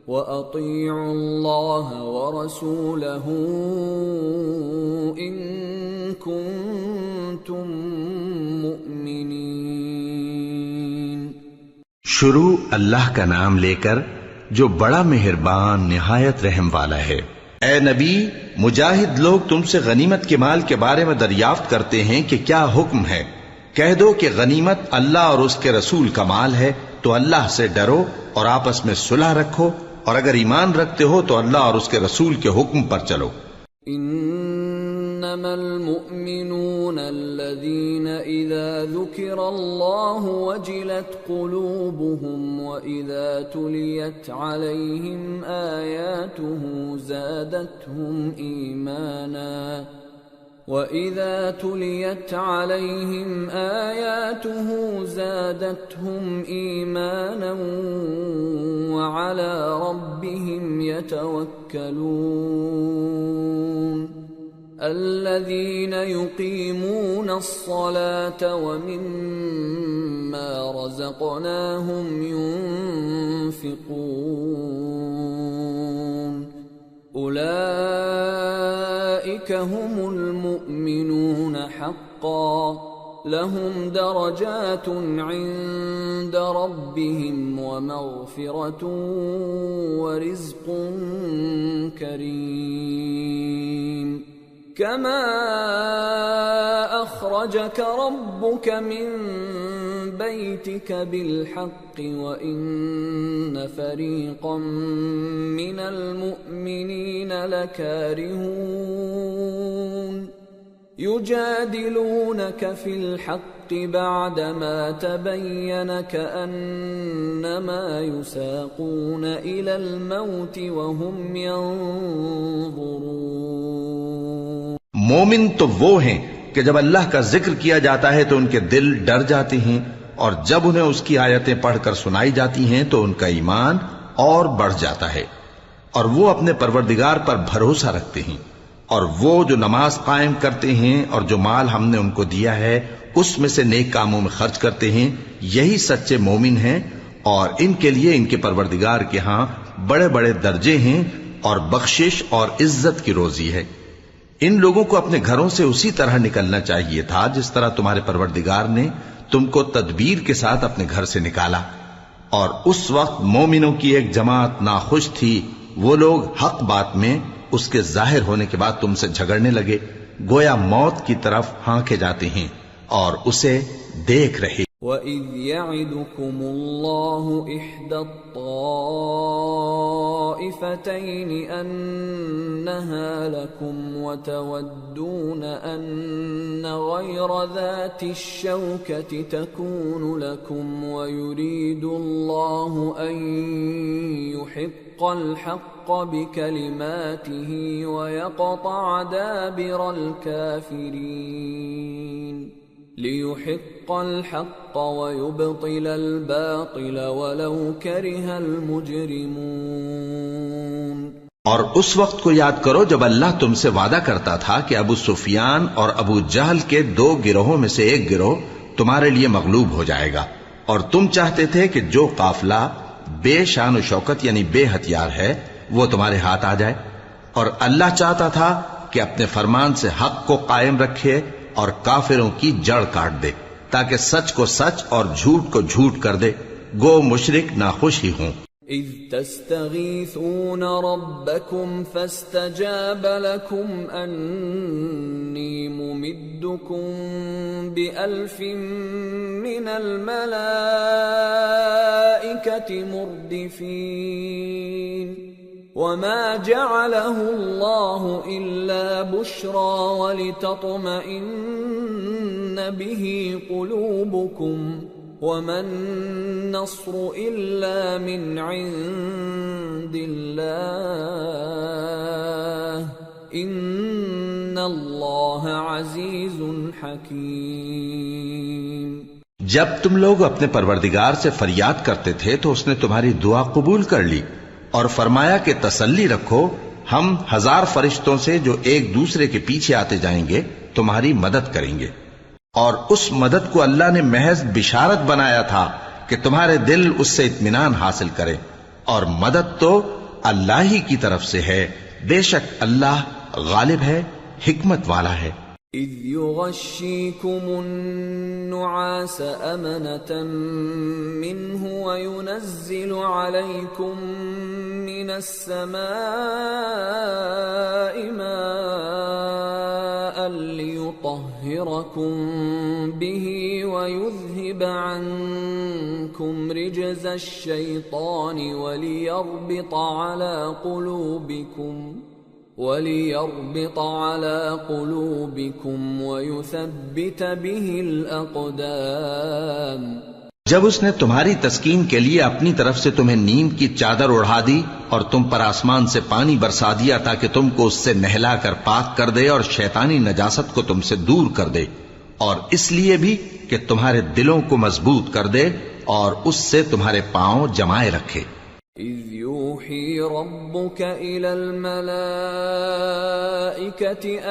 وأطيعوا الله ورسوله إن كنتم مؤمنين۔ شروع اللہ کا نام لے کر جو بڑا مہربان نہایت رحم والا ہے۔ اے نبی، مجاہد لوگ تم سے غنیمت کے مال کے بارے میں دریافت کرتے ہیں کہ کیا حکم ہے۔ کہہ دو کہ غنیمت اللہ اور اس کے رسول کا مال ہے، تو اللہ سے ڈرو اور آپس میں صلح رکھو، اور اگر ایمان رکھتے ہو تو اللہ اور اس کے رسول کے حکم پر چلو۔ إنما المؤمنون الذين إذا ذكر الله وجلت قلوبهم وإذا تليت عليهم آياته زادتهم إيمانا وَإِذَا تُلِيَتْ عَلَيْهِمْ آيَاتُهُ زَادَتْهُمْ إِيمَانًا وَعَلَى رَبِّهِمْ يَتَوَكَّلُونَ الَّذِينَ يُقِيمُونَ الصَّلَاةَ وَمِمَّا رَزَقْنَاهُمْ يُنْفِقُونَ أولئك هم المؤمنون حقا لهم درجات عند ربهم ومغفرة ورزق كريم كما أخرجك ربك من بيتك بالحق وإن فريقا من المؤمنين لكارهون يجادلونك في الحق بعدما تبين كأنما يساقون إلى الموت وهم ينظرون. مومن تو وہ ہیں کہ جب اللہ کا ذکر کیا جاتا ہے تو ان کے دل ڈر جاتے ہیں، اور جب انہیں اس کی آیتیں پڑھ کر سنائی جاتی ہیں تو ان کا ایمان اور بڑھ جاتا ہے، اور وہ اپنے پروردگار پر بھروسہ رکھتے ہیں، اور وہ جو نماز قائم کرتے ہیں اور جو مال ہم نے ان کو دیا ہے اس میں سے نیک کاموں میں خرچ کرتے ہیں، یہی سچے مومن ہیں، اور ان کے لیے ان کے پروردگار کے ہاں بڑے بڑے درجے ہیں اور بخشش اور عزت کی روزی ہے. ان لوگوں کو اپنے گھروں سے اسی طرح نکلنا چاہیے تھا جس طرح تمہارے پروردگار نے تم کو تدبیر کے ساتھ اپنے گھر سے نکالا. اور اس وقت مومنوں کی ایک جماعت ناخوش تھی، وہ لوگ حق بات میں اس کے ظاہر ہونے کے بعد تم سے جھگڑنے لگے، گویا موت کی طرف ہانکے جاتے ہیں اور اسے دیکھ رہے. وَإِذْ يَعِدُكُمُ اللَّهُ إِحْدَى الطَّائِفَتَيْنِ أَنَّهَا لَكُمْ وَتَوَدُّونَ أَنَّ غَيْرَ ذَاتِ الشَّوْكَةِ تَكُونُ لَكُمْ وَيُرِيدُ اللَّهُ أَن يُحِقَّ الْحَقَّ بِكَلِمَاتِهِ وَيَقْطَعَ دَابِرَ الْكَافِرِينَ لِيُحِقَّ الْحَقَّ وَيُبْطِلَ الْبَاطِلَ وَلَوْ كَرِهَ الْمُجْرِمُونَ. اور اس وقت کو یاد کرو جب اللہ تم سے وعدہ کرتا تھا کہ ابو سفیان اور ابو جہل کے دو گروہوں میں سے ایک گروہ تمہارے لیے مغلوب ہو جائے گا، اور تم چاہتے تھے کہ جو قافلہ بے شان و شوکت یعنی بے ہتھیار ہے وہ تمہارے ہاتھ آ جائے، اور اللہ چاہتا تھا کہ اپنے فرمان سے حق کو قائم رکھے اور کافروں کی جڑ کاٹ دے تاکہ سچ کو سچ اور جھوٹ کو جھوٹ کر دے، گو مشرک ناخوش ہی ہوں. اذ تستغیثون ربکم فاستجاب لکم انی ممدکم بألف من الملائکة مردفین وما جعله الله إلا بشرى ولتطمئن به قلوبكم وما النصر إلا من عند الله إن الله عزيز حكيم. جب تم لوگ اپنے پروردگار سے فریاد کرتے تھے تو اس نے تمہاری دعا قبول کر لی اور فرمایا کہ تسلی رکھو، ہم 1000 فرشتوں سے جو ایک دوسرے کے پیچھے آتے جائیں گے تمہاری مدد کریں گے. اور اس مدد کو اللہ نے محض بشارت بنایا تھا کہ تمہارے دل اس سے اطمینان حاصل کرے، اور مدد تو اللہ ہی کی طرف سے ہے، بے شک اللہ غالب ہے، حکمت والا ہے. اذ يغشيكم النعاس أمنة منه وينزل عليكم من السماء ماء ليطهركم به ويذهب عنكم رجز الشيطان وليربط على قلوبكم وَلِيَرْبِطَ عَلَى قُلُوبِكُمْ وَيُثَبِّتَ بِهِ الْأَقْدَامَ۔ جب اس نے تمہاری تسکین کے لیے اپنی طرف سے تمہیں نیند کی چادر اڑھا دی اور تم پر آسمان سے پانی برسا دیا تاکہ تم کو اس سے نہلا کر پاک کر دے اور شیطانی نجاست کو تم سے دور کر دے، اور اس لیے بھی کہ تمہارے دلوں کو مضبوط کر دے اور اس سے تمہارے پاؤں جمائے رکھے۔ إِذْ يُوحِي رَبُّكَ إِلَى الْمَلَائِكَةِ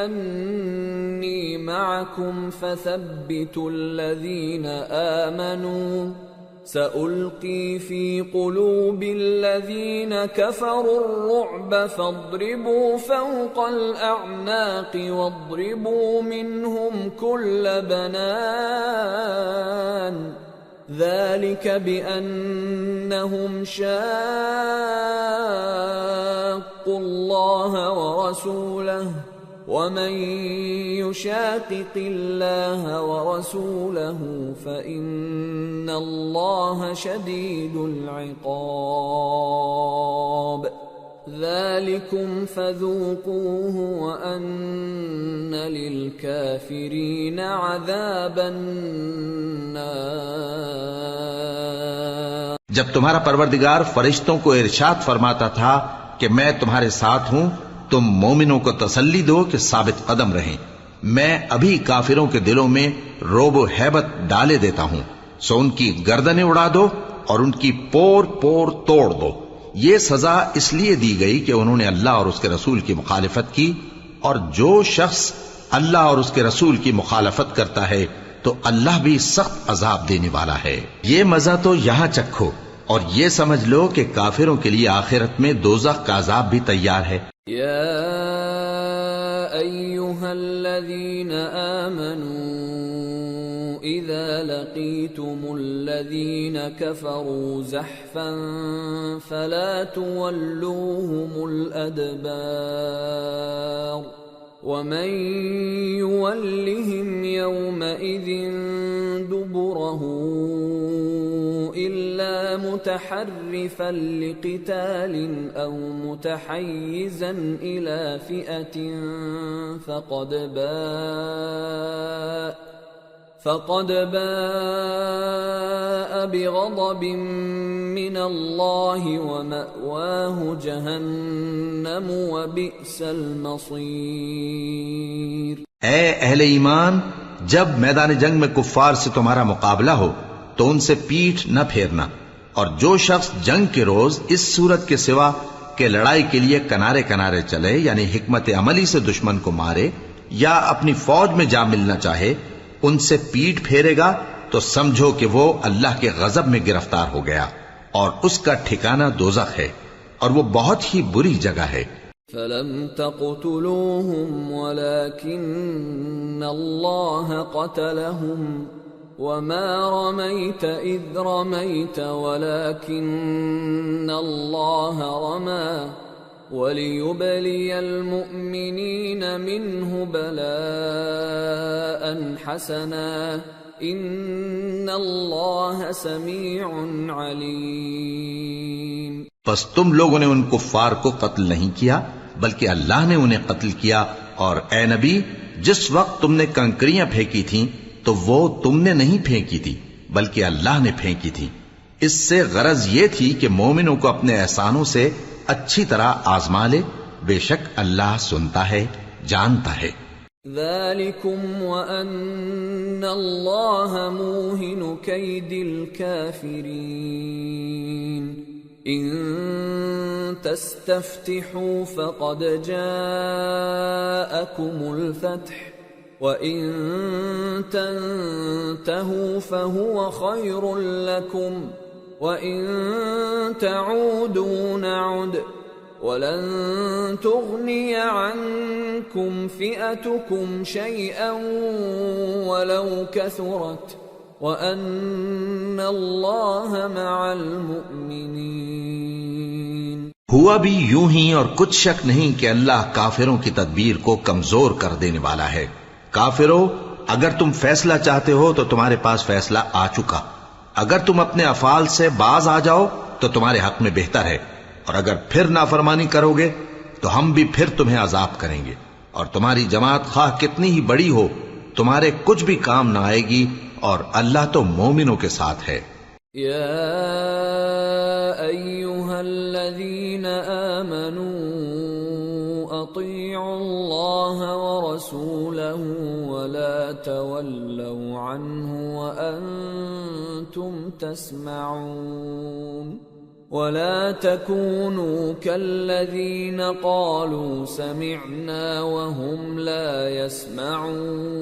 أَنِّي مَعَكُمْ فَثَبِّتُوا الَّذِينَ آمَنُوا سَأُلْقِي فِي قُلُوبِ الَّذِينَ كَفَرُوا الرُّعْبَ فَاضْرِبُوا فَوْقَ الْأَعْنَاقِ وَاضْرِبُوا مِنْهُمْ كُلَّ بَنَانٍ ذلك بأنهم شاقوا الله ورسوله ومن يشاقق الله ورسوله فإن الله شديد العقاب ذلكم فذوقوه وأن للكافرين عذاب النار۔ جب تمہارا پروردگار فرشتوں کو ارشاد فرماتا تھا کہ میں تمہارے ساتھ ہوں، تم مومنوں کو تسلی دو کہ ثابت قدم رہیں، میں ابھی کافروں کے دلوں میں رعب و ہیبت ڈالے دیتا ہوں، سو ان کی گردنیں اڑا دو اور ان کی پور پور توڑ دو۔ یہ سزا اس لیے دی گئی کہ انہوں نے اللہ اور اس کے رسول کی مخالفت کی، اور جو شخص اللہ اور اس کے رسول کی مخالفت کرتا ہے تو اللہ بھی سخت عذاب دینے والا ہے۔ یہ مزہ تو یہاں چکھو اور یہ سمجھ لو کہ کافروں کے لیے آخرت میں دوزخ کا عذاب بھی تیار ہے۔ یا ایھا الذین آمنوا اذا لقیتم الذین کفروا زحفا فلا تولوهم الادبار ومن يولهم يومئذ دبره إلا متحرفا لقتال أو متحيزا إلى فئة فقد باء بغضب من الله ومأواه جهنم وبئس المصير۔ اے اہل ایمان، جب میدان جنگ میں کفار سے تمہارا مقابلہ ہو تو ان سے پیٹھ نہ پھیرنا، اور جو شخص جنگ کے روز اس صورت کے سوا کہ لڑائی کے لیے کنارے کنارے چلے، یعنی حکمت عملی سے دشمن کو مارے یا اپنی فوج میں جا ملنا چاہے، ان سے پیٹ پھیرے گا تو سمجھو کہ وہ اللہ کے غضب میں گرفتار ہو گیا، اور اس کا ٹھکانہ دوزخ ہے، اور وہ بہت ہی بری جگہ ہے۔ فَلَمْ تَقْتُلُوهُمْ وَلَكِنَّ اللَّهَ قَتَلَهُمْ وَمَا رَمَيْتَ إِذْ رَمَيْتَ وَلَكِنَّ اللَّهَ رَمَى وَلِيُبْلِيَ الْمُؤْمِنِينَ مِنْهُ بَلَاءً حَسَنًا إِنَّ اللَّهَ سَمِيعٌ عَلِيمٌ۔ پس تم لوگوں نے ان کفار کو قتل نہیں کیا بلکہ اللہ نے انہیں قتل کیا، اور اے نبی، جس وقت تم نے کنکریاں پھینکی تھیں تو وہ تم نے نہیں پھینکی تھی بلکہ اللہ نے پھینکی تھی۔ اس سے غرض یہ تھی کہ مومنوں کو اپنے احسانوں سے اچھی طرح آزما لے، بے شک اللہ سنتا ہے، جانتا ہے۔ ذَلِكُمْ وَأَنَّ اللَّهَ مُوهِنُ كَيْدِ الْكَافِرِينَ إِن تَسْتَفْتِحُوا فَقَدْ جَاءَكُمُ الْفَتْحُ وَإِن تَنْتَهُوا فَهُوَ خَيْرٌ لَكُمْ وَإِن تَعُودُوا نَعُدْ وَلَن تُغْنِيَ عَنكُمْ فِئَتُكُمْ شَيْئًا وَلَوْ كَثُرَتْ وَأَنَّ اللَّهَ مَعَ الْمُؤْمِنِينَ۔ ہوا بھی یوں ہی، اور کچھ شک نہیں کہ اللہ کافروں کی تدبیر کو کمزور کر دینے والا ہے۔ کافروں، اگر تم فیصلہ چاہتے ہو تو تمہارے پاس فیصلہ آ چکا، اگر تم اپنے افعال سے باز آ جاؤ تو تمہارے حق میں بہتر ہے، اور اگر پھر نافرمانی کرو گے تو ہم بھی پھر تمہیں عذاب کریں گے، اور تمہاری جماعت خواہ کتنی ہی بڑی ہو تمہارے کچھ بھی کام نہ آئے گی، اور اللہ تو مومنوں کے ساتھ ہے۔ یا ایھا الذین آمنوا اطیعوا اللہ ورسولہ ولا تولوا عنہ وانتم تسمعون ولا تكونوا كالذين قالوا سمعنا وهم لا يسمعون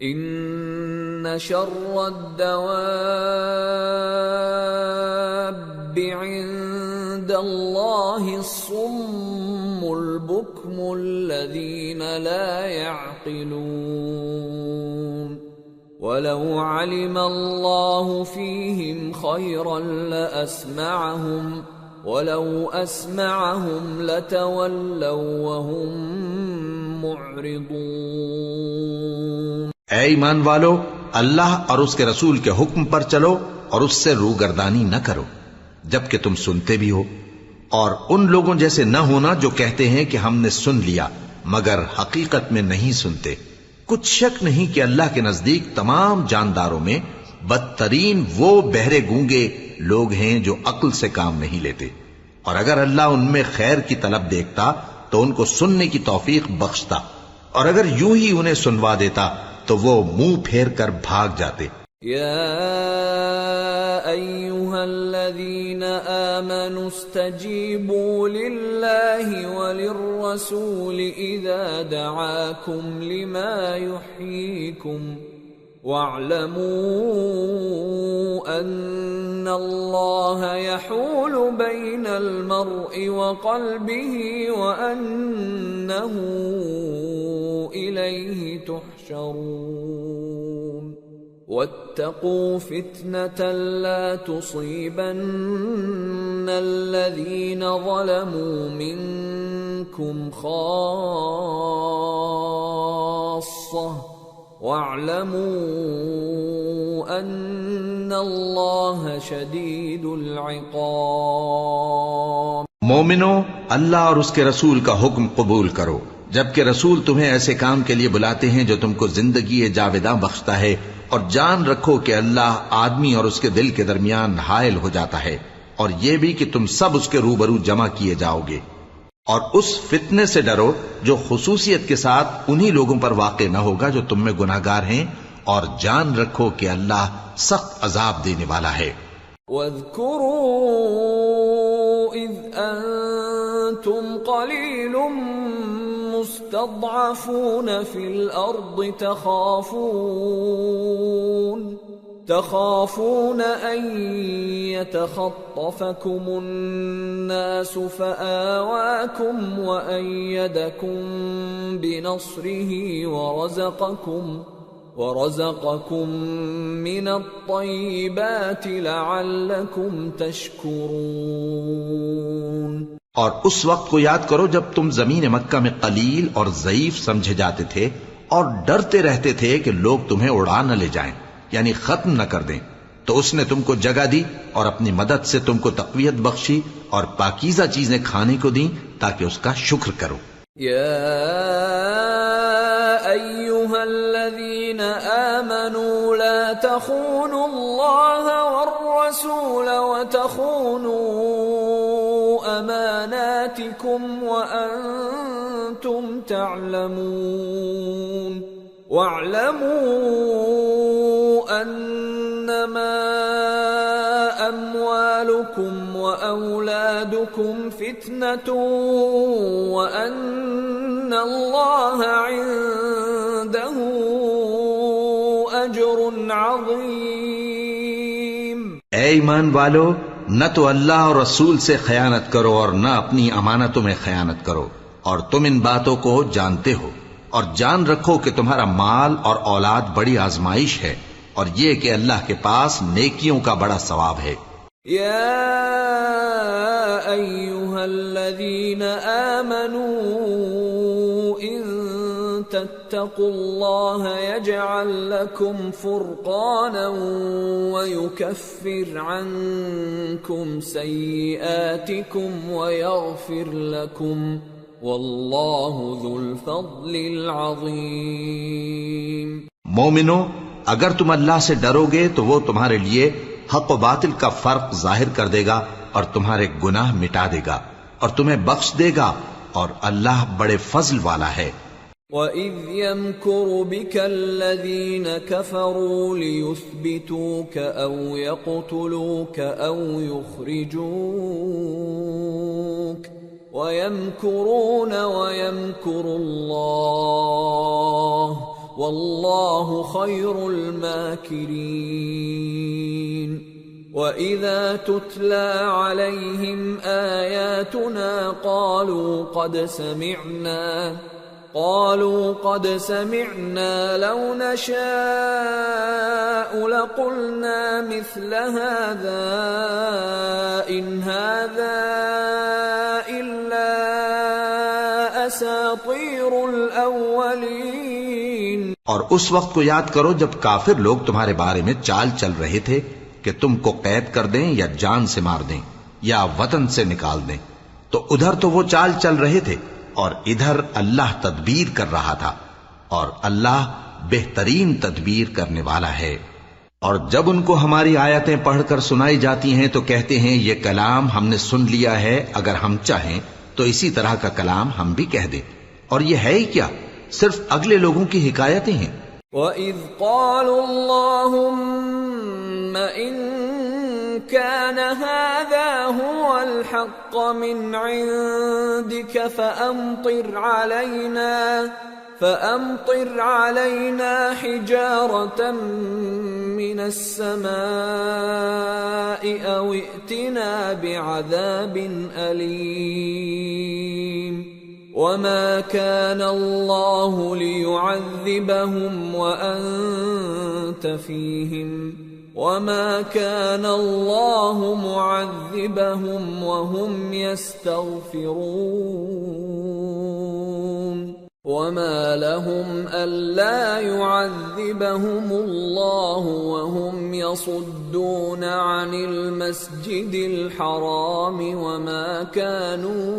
ان شر الدواب عند الله الصم البكم الذين لا يعقلون وَلَوْ عَلِمَ اللَّهُ فِيهِمْ خَيْرًا لَأَسْمَعَهُمْ وَلَوْ أَسْمَعَهُمْ لَتَوَلَّوْا وَهُمْ مُعْرِضُونَ۔ اے ایمان والو، اللہ اور اس کے رسول کے حکم پر چلو اور اس سے روگردانی نہ کرو جبکہ تم سنتے بھی ہو، اور ان لوگوں جیسے نہ ہونا جو کہتے ہیں کہ ہم نے سن لیا مگر حقیقت میں نہیں سنتے۔ کچھ شک نہیں کہ اللہ کے نزدیک تمام جانداروں میں بدترین وہ بہرے گونگے لوگ ہیں جو عقل سے کام نہیں لیتے، اور اگر اللہ ان میں خیر کی طلب دیکھتا تو ان کو سننے کی توفیق بخشتا، اور اگر یوں ہی انہیں سنوا دیتا تو وہ منہ پھیر کر بھاگ جاتے۔ یا ایھا الذین آمنوا استجیبوا للہ وللرسول اذا دعاکم لما یحییکم واعلموا ان اللہ یحول بین المرء وقلبہ وانہ الیہ تحشرون واتقوا فتنة لا تصيبن الذين ظلموا منكم خاصة واعلموا أن الله شديد العقاب۔ مومنو، اللہ اور اس کے رسول کا حکم قبول کرو جبکہ رسول تمہیں ایسے کام کے لیے بلاتے ہیں جو تم کو زندگی جاوداں بخشتا ہے، اور جان رکھو کہ اللہ آدمی اور اس کے دل کے درمیان حائل ہو جاتا ہے، اور یہ بھی کہ تم سب اس کے روبرو جمع کیے جاؤ گے، اور اس فتنے سے ڈرو جو خصوصیت کے ساتھ انہی لوگوں پر واقع نہ ہوگا جو تم میں گناہگار ہیں، اور جان رکھو کہ اللہ سخت عذاب دینے والا ہے۔ وَاذْكُرُوا إِذْ أَنْتُمْ قَلِيلٌ مستضعفون في الأرض تخافون أن يتخطفكم الناس فآواكم وأيدكم بنصره ورزقكم من الطيبات لعلكم تشكرون۔ اور اس وقت کو یاد کرو جب تم زمین مکہ میں قلیل اور ضعیف سمجھے جاتے تھے اور ڈرتے رہتے تھے کہ لوگ تمہیں اڑا نہ لے جائیں، یعنی ختم نہ کر دیں، تو اس نے تم کو جگہ دی اور اپنی مدد سے تم کو تقویت بخشی اور پاکیزہ چیزیں کھانے کو دیں تاکہ اس کا شکر کرو۔ یا ایھا الذین آمنوا لا تخونوا اللہ والرسول وتخونوا اماناتکم وانتم تعلمون واعلموا انما اموالکم واولادکم فتنة وان اللہ عنده اجر عظیم۔ اے ایمان والو، نہ تو اللہ اور رسول سے خیانت کرو اور نہ اپنی امانتوں میں خیانت کرو، اور تم ان باتوں کو جانتے ہو، اور جان رکھو کہ تمہارا مال اور اولاد بڑی آزمائش ہے، اور یہ کہ اللہ کے پاس نیکیوں کا بڑا ثواب ہے۔ یا ایھا الذین آمنوا ان تتقوا الله يجعل لكم فرقانا ويكفر عنكم سيئاتكم ويغفر لكم والله ذو الفضل العظيم۔ مومنو، اگر تم اللہ سے ڈرو گے تو وہ تمہارے لیے حق و باطل کا فرق ظاہر کر دے گا اور تمہارے گناہ مٹا دے گا اور تمہیں بخش دے گا، اور اللہ بڑے فضل والا ہے۔ وَإِذْ يَمْكُرُ بِكَ الَّذِينَ كَفَرُوا لِيُثْبِتُوكَ أَوْ يَقْتُلُوكَ أَوْ يُخْرِجُوكَ وَيَمْكُرُونَ وَيَمْكُرُ اللَّهُ وَاللَّهُ خَيْرُ الْمَاكِرِينَ۔ وَإِذَا تُتْلَى عَلَيْهِمْ آيَاتُنَا قالوا قد سمعنا لو نشاء لقلنا مثل هذا إن هذا إلا أساطير الأولين۔ اور اس وقت کو یاد کرو جب کافر لوگ تمہارے بارے میں چال چل رہے تھے کہ تم کو قید کر دیں یا جان سے مار دیں یا وطن سے نکال دیں، تو ادھر تو وہ چال چل رہے تھے اور ادھر اللہ تدبیر کر رہا تھا، اور اللہ بہترین تدبیر کرنے والا ہے۔ اور جب ان کو ہماری آیتیں پڑھ کر سنائی جاتی ہیں تو کہتے ہیں یہ کلام ہم نے سن لیا ہے، اگر ہم چاہیں تو اسی طرح کا کلام ہم بھی کہہ دیں، اور یہ ہے ہی کیا، صرف اگلے لوگوں کی حکایتیں ہیں۔ وَإِذْ قَالُوا اللَّهُمَّ إِن كَانَ هَذَا هُوَ الْحَقَّ مِنْ عِندِكَ فَأَمْطِرْ عَلَيْنَا حِجَارَةً مِّنَ السَّمَاءِ أَوْ ائْتِنَا بِعَذَابٍ أَلِيمٍ۔ وَمَا كَانَ اللَّهُ لِيُعَذِّبَهُمْ وَأَنْتَ فِيهِمْ وَمَا كَانَ اللَّهُ مُعَذِّبَهُمْ وَهُمْ يَسْتَغْفِرُونَ وَمَا لَهُمْ أَلَّا يُعَذِّبَهُمُ اللَّهُ وَهُمْ يَصُدُّونَ عَنِ الْمَسْجِدِ الْحَرَامِ وَمَا كَانُوا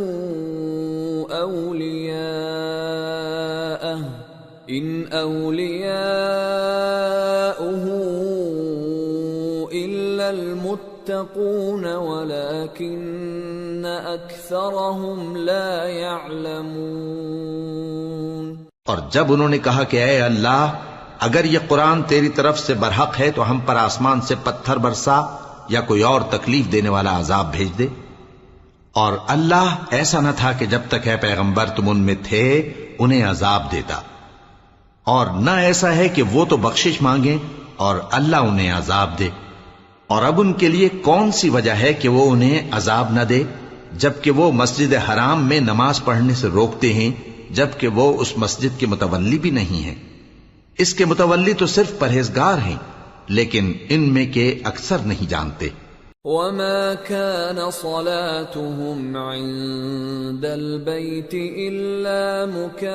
أَوْلِيَاءَهُ إِنْ أَوْلِيَاؤُهُ إِلَّا الْمُتَّقُونَ وَلَكِنَّ أَكْثَرَهُمْ لَا يَعْلَمُونَ۔ اور جب انہوں نے کہا کہ اے اللہ، اگر یہ قرآن تیری طرف سے برحق ہے تو ہم پر آسمان سے پتھر برسا یا کوئی اور تکلیف دینے والا عذاب بھیج دے، اور اللہ ایسا نہ تھا کہ جب تک ہے پیغمبر تم ان میں تھے انہیں عذاب دیتا، اور نہ ایسا ہے کہ وہ تو بخشش مانگیں اور اللہ انہیں عذاب دے۔ اور اب ان کے لیے کون سی وجہ ہے کہ وہ انہیں عذاب نہ دے، جبکہ وہ مسجد حرام میں نماز پڑھنے سے روکتے ہیں، جبکہ وہ اس مسجد کے متولی بھی نہیں ہیں۔ اس کے متولی تو صرف پرہیزگار ہیں، لیکن ان میں کے اکثر نہیں جانتے۔ وَمَا كَانَ صَلَاتُهُمْ عِندَ الْبَيْتِ إِلَّا مُكَاءً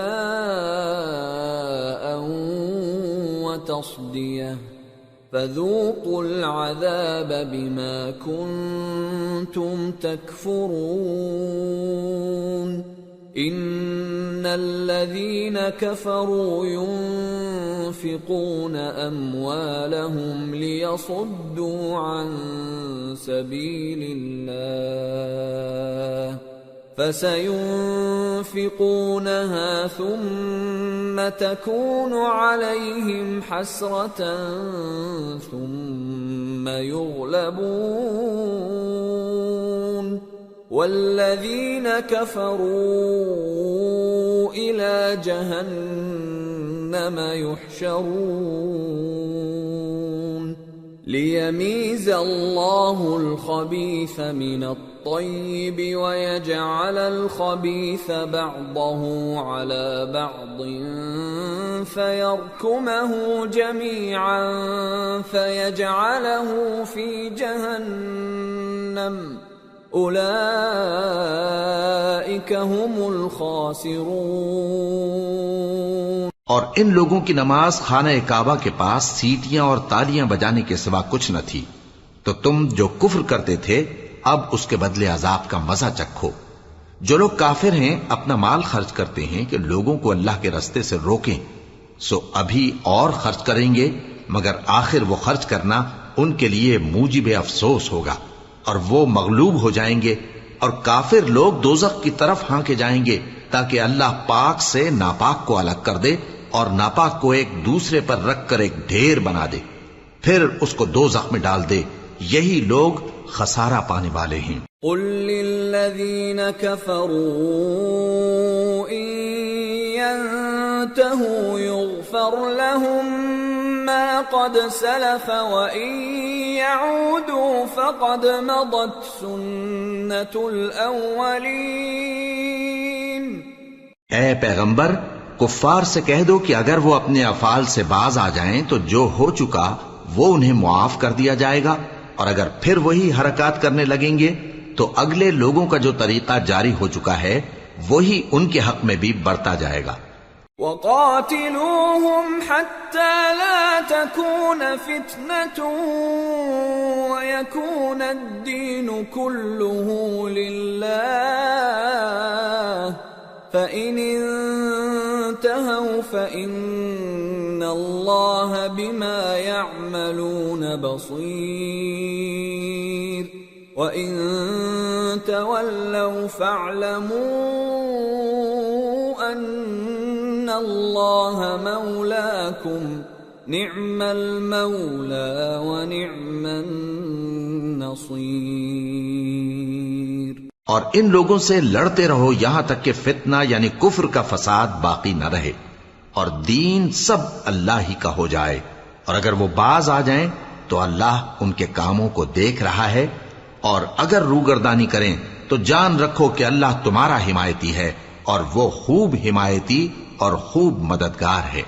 وَتَصْدِيَةً فَذُوقُوا الْعَذَابَ بِمَا كُنتُمْ تَكْفُرُونَ۔ إِنَّ الَّذِينَ كَفَرُوا يُنْفِقُونَ أَمْوَالَهُمْ لِيَصُدُّوا عَنْ سَبِيلِ اللَّهِ فَسَيُنْفِقُونَهَا ثُمَّ تَكُونُ عَلَيْهِمْ حَسْرَةً ثُمَّ يُغْلَبُونَ وَالَّذِينَ كَفَرُوا إِلَى جَهَنَّمَ يُحْشَرُونَ لِيَمِيزَ اللَّهُ الْخَبِيثَ مِنَ الطَّيِّبِ وَيَجْعَلَ الْخَبِيثَ بَعْضَهُ عَلَى بَعْضٍ فَيَرْكُمَهُ جَمِيعًا فَيَجْعَلَهُ فِي جَهَنَّمَ أُولَئِكَ هُمُ الْخَاسِرُونَ۔ اور ان لوگوں کی نماز خانہ کعبہ کے پاس سیٹیاں اور تالیاں بجانے کے سوا کچھ نہ تھی، تو تم جو کفر کرتے تھے اب اس کے بدلے عذاب کا مزہ چکھو۔ جو لوگ کافر ہیں اپنا مال خرچ کرتے ہیں کہ لوگوں کو اللہ کے رستے سے روکیں، سو ابھی اور خرچ کریں گے، مگر آخر وہ خرچ کرنا ان کے لیے موجب افسوس ہوگا، اور وہ مغلوب ہو جائیں گے، اور کافر لوگ دوزخ کی طرف ہانکے جائیں گے تاکہ اللہ پاک سے ناپاک کو الگ کر دے اور ناپاک کو ایک دوسرے پر رکھ کر ایک ڈھیر بنا دے، پھر اس کو دوزخ میں ڈال دے۔ یہی لوگ خسارہ پانے والے ہیں۔ قل للذین کفروا ان ينتهوا يغفر لهم ما قد سلف وان يعودوا فقد مضت سنة الاولین۔ اے پیغمبر، کفار سے کہہ دو کہ اگر وہ اپنے افعال سے باز آ جائیں تو جو ہو چکا وہ انہیں معاف کر دیا جائے گا، اور اگر پھر وہی حرکات کرنے لگیں گے تو اگلے لوگوں کا جو طریقہ جاری ہو چکا ہے وہی ان کے حق میں بھی برتا جائے گا۔ وَقَاتِلُوهُمْ حَتَّى لَا تَكُونَ فِتْنَةٌ وَيَكُونَ الدِّينُ كُلُّهُ لِلَّهِ فَإِنِ انتهوا فَإِنَّ اللَّهَ بِمَا يَعْمَلُونَ بَصِيرٌ وَإِن تَوَلَّوْا فَاعْلَمُوا أَنَّ اللَّهَ مَوْلَاكُمْ نِعْمَ الْمَوْلَى وَنِعْمَ النَّصِيرُ۔ اور ان لوگوں سے لڑتے رہو یہاں تک کہ فتنہ یعنی کفر کا فساد باقی نہ رہے، اور دین سب اللہ ہی کا ہو جائے، اور اگر وہ باز آ جائیں تو اللہ ان کے کاموں کو دیکھ رہا ہے، اور اگر روگردانی کریں تو جان رکھو کہ اللہ تمہارا حمایتی ہے، اور وہ خوب حمایتی اور خوب مددگار ہے۔